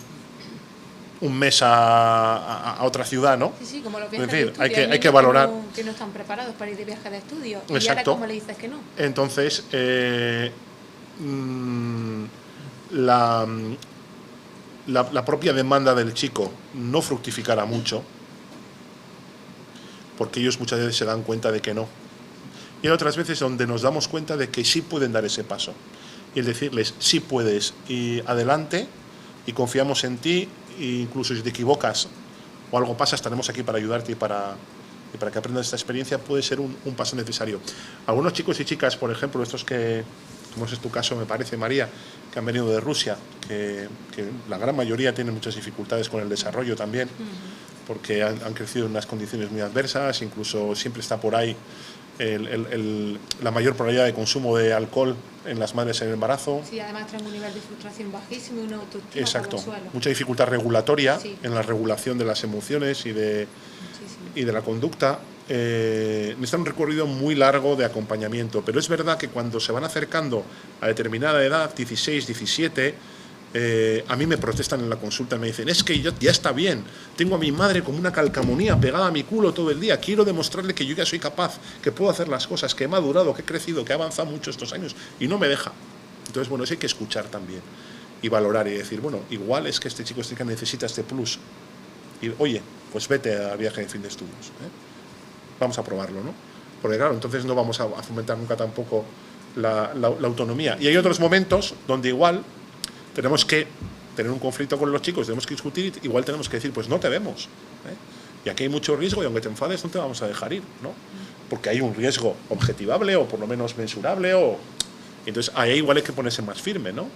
un mes a otra ciudad, ¿no? Sí, como los viajes es decir, de estudio. hay que valorar. Que no están preparados para ir de viaje de estudio. Exacto. Y ahora, ¿cómo le dices que no? Entonces, la propia demanda del chico no fructificará mucho, porque ellos muchas veces se dan cuenta de que no. Y hay otras veces donde nos damos cuenta de que sí pueden dar ese paso. Y el decirles, sí puedes, y adelante, y confiamos en ti, e incluso si te equivocas o algo pasa, estaremos aquí para ayudarte y para que aprendas esta experiencia, puede ser un paso necesario. Algunos chicos y chicas, por ejemplo, estos que, como es tu caso, me parece, María, que han venido de Rusia, que la gran mayoría tienen muchas dificultades con el desarrollo también, porque han crecido en unas condiciones muy adversas, incluso siempre está por ahí la mayor probabilidad de consumo de alcohol en las madres en el embarazo. Sí, además traen un nivel de frustración bajísimo y una autoestima Exacto, por los suelos. mucha dificultad regulatoria, sí, en la regulación de las emociones y de la conducta. Necesitan un recorrido muy largo de acompañamiento, pero es verdad que cuando se van acercando a determinada edad, 16, 17, a mí me protestan en la consulta, me dicen, es que ya está bien, tengo a mi madre como una calcamonía pegada a mi culo todo el día, quiero demostrarle que yo ya soy capaz, que puedo hacer las cosas, que he madurado, que he crecido, que he avanzado mucho estos años, y no me deja. Entonces, bueno, eso hay que escuchar también y valorar y decir, bueno, igual es que este chico necesita este plus, y oye, pues vete a viaje de fin de estudios, vamos a probarlo, ¿no? Porque claro, entonces no vamos a fomentar nunca tampoco la autonomía. Y hay otros momentos donde igual tenemos que tener un conflicto con los chicos, tenemos que discutir, igual tenemos que decir, pues no te vemos, y aquí hay mucho riesgo y aunque te enfades no te vamos a dejar ir, ¿no? Porque hay un riesgo objetivable o por lo menos mensurable, entonces ahí igual hay que ponerse más firme, ¿no?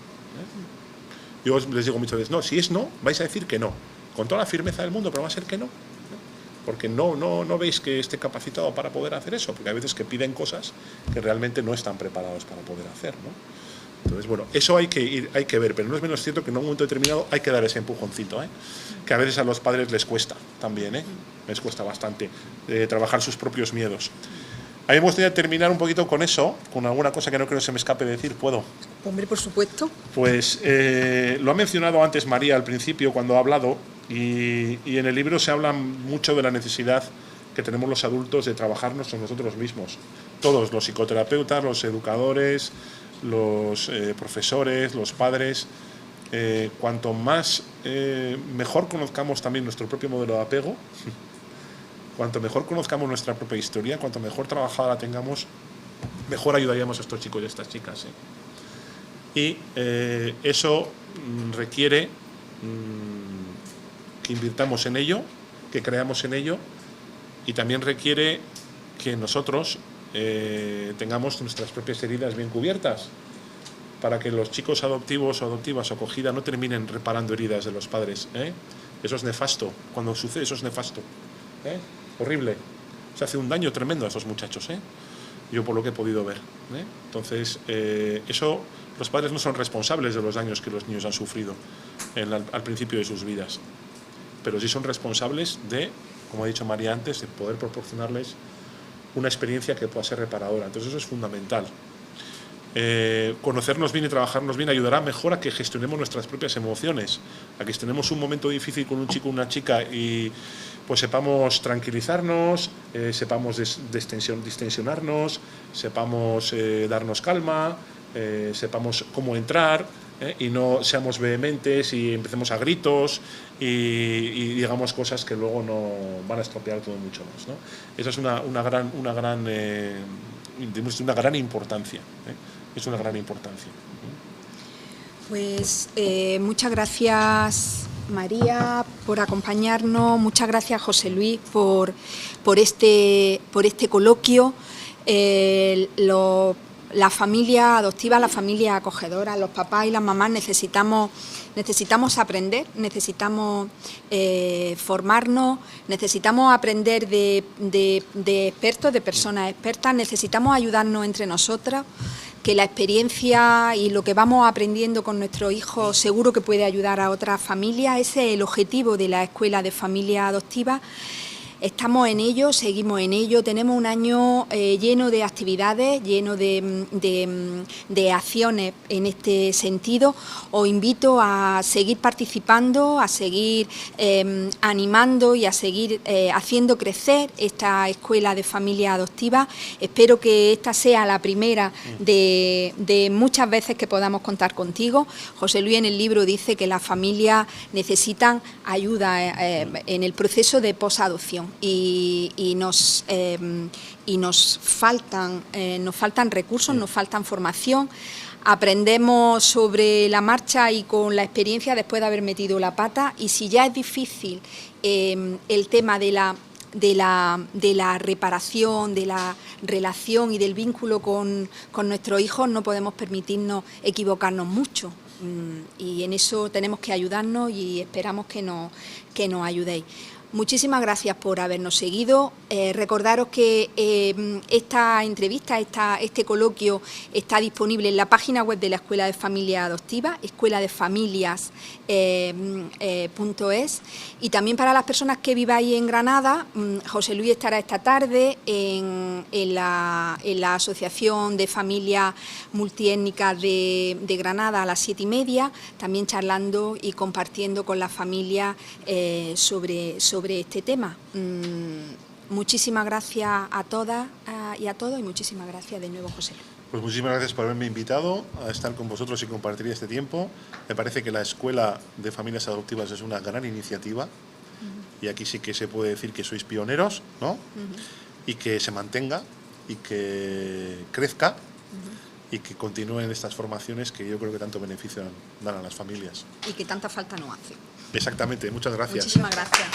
Yo les digo muchas veces, no, si es no, vais a decir que no, con toda la firmeza del mundo, pero va a ser que no, porque no veis que esté capacitado para poder hacer eso, porque hay veces que piden cosas que realmente no están preparados para poder hacer, ¿no? Entonces, bueno, eso hay que ver, pero no es menos cierto que en un momento determinado hay que dar ese empujoncito, que a veces a los padres les cuesta también, les cuesta bastante trabajar sus propios miedos. A mí me gustaría terminar un poquito con eso, con alguna cosa que no creo que se me escape de decir, ¿puedo? Hombre, por supuesto. Pues lo ha mencionado antes María al principio cuando ha hablado, y en el libro se habla mucho de la necesidad que tenemos los adultos de trabajarnos en nosotros mismos. Todos, los psicoterapeutas, los educadores, los profesores, los padres, cuanto más mejor conozcamos también nuestro propio modelo de apego, cuanto mejor conozcamos nuestra propia historia, cuanto mejor trabajada la tengamos, mejor ayudaríamos a estos chicos y a estas chicas. Y eso requiere que invirtamos en ello, que creamos en ello, y también requiere que nosotros tengamos nuestras propias heridas bien cubiertas, para que los chicos adoptivos o adoptivas o acogida no terminen reparando heridas de los padres. Eso es nefasto. Cuando sucede eso es nefasto. Horrible. Se hace un daño tremendo a esos muchachos. Yo por lo que he podido ver. Entonces, eso, los padres no son responsables de los daños que los niños han sufrido al principio de sus vidas. Pero sí son responsables de, como ha dicho María antes, de poder proporcionarles una experiencia que pueda ser reparadora. Entonces eso es fundamental. Conocernos bien y trabajarnos bien ayudará mejor a que gestionemos nuestras propias emociones, a que si tenemos un momento difícil con un chico o una chica y pues sepamos tranquilizarnos, sepamos distensionarnos, sepamos darnos calma, sepamos cómo entrar, y no seamos vehementes y empecemos a gritos y digamos cosas que luego no van a estropear todo mucho más, ¿no? Esa es una gran importancia. Es una gran importancia. Pues muchas gracias, María, por acompañarnos. Muchas gracias, José Luis, por este coloquio. La familia adoptiva, la familia acogedora, los papás y las mamás necesitamos aprender, necesitamos formarnos, necesitamos aprender de expertos, de personas expertas, necesitamos ayudarnos entre nosotras, que la experiencia y lo que vamos aprendiendo con nuestros hijos seguro que puede ayudar a otras familias. Ese es el objetivo de la Escuela de Familia Adoptiva. Estamos en ello, seguimos en ello, tenemos un año lleno de actividades, lleno de acciones en este sentido. Os invito a seguir participando, a seguir animando y a seguir haciendo crecer esta Escuela de Familia Adoptiva. Espero que esta sea la primera de muchas veces que podamos contar contigo. José Luis en el libro dice que las familias necesitan ayuda en el proceso de posadopción. Y nos faltan recursos, nos faltan formación. Aprendemos sobre la marcha y con la experiencia después de haber metido la pata, y si ya es difícil el tema de la reparación, de la relación y del vínculo con nuestros hijos, no podemos permitirnos equivocarnos mucho. Y en eso tenemos que ayudarnos y esperamos que nos ayudéis. Muchísimas gracias por habernos seguido. Recordaros que esta entrevista, este coloquio está disponible en la página web de la Escuela de Familia Adoptiva, escueladefamilias.es, y también para las personas que viváis en Granada, José Luis estará esta tarde en la Asociación de Familias Multiétnicas de Granada a las 7:30, también charlando y compartiendo con las familias sobre este tema. Muchísimas gracias a todas y a todos, y muchísimas gracias de nuevo, José. Pues muchísimas gracias por haberme invitado a estar con vosotros y compartir este tiempo. Me parece que la Escuela de Familias Adoptivas es una gran iniciativa, y aquí sí que se puede decir que sois pioneros, ¿no? Y que se mantenga y que crezca y que continúen estas formaciones que yo creo que tanto beneficio dan a las familias. Y que tanta falta no hace. Exactamente, muchas gracias. Muchísimas gracias.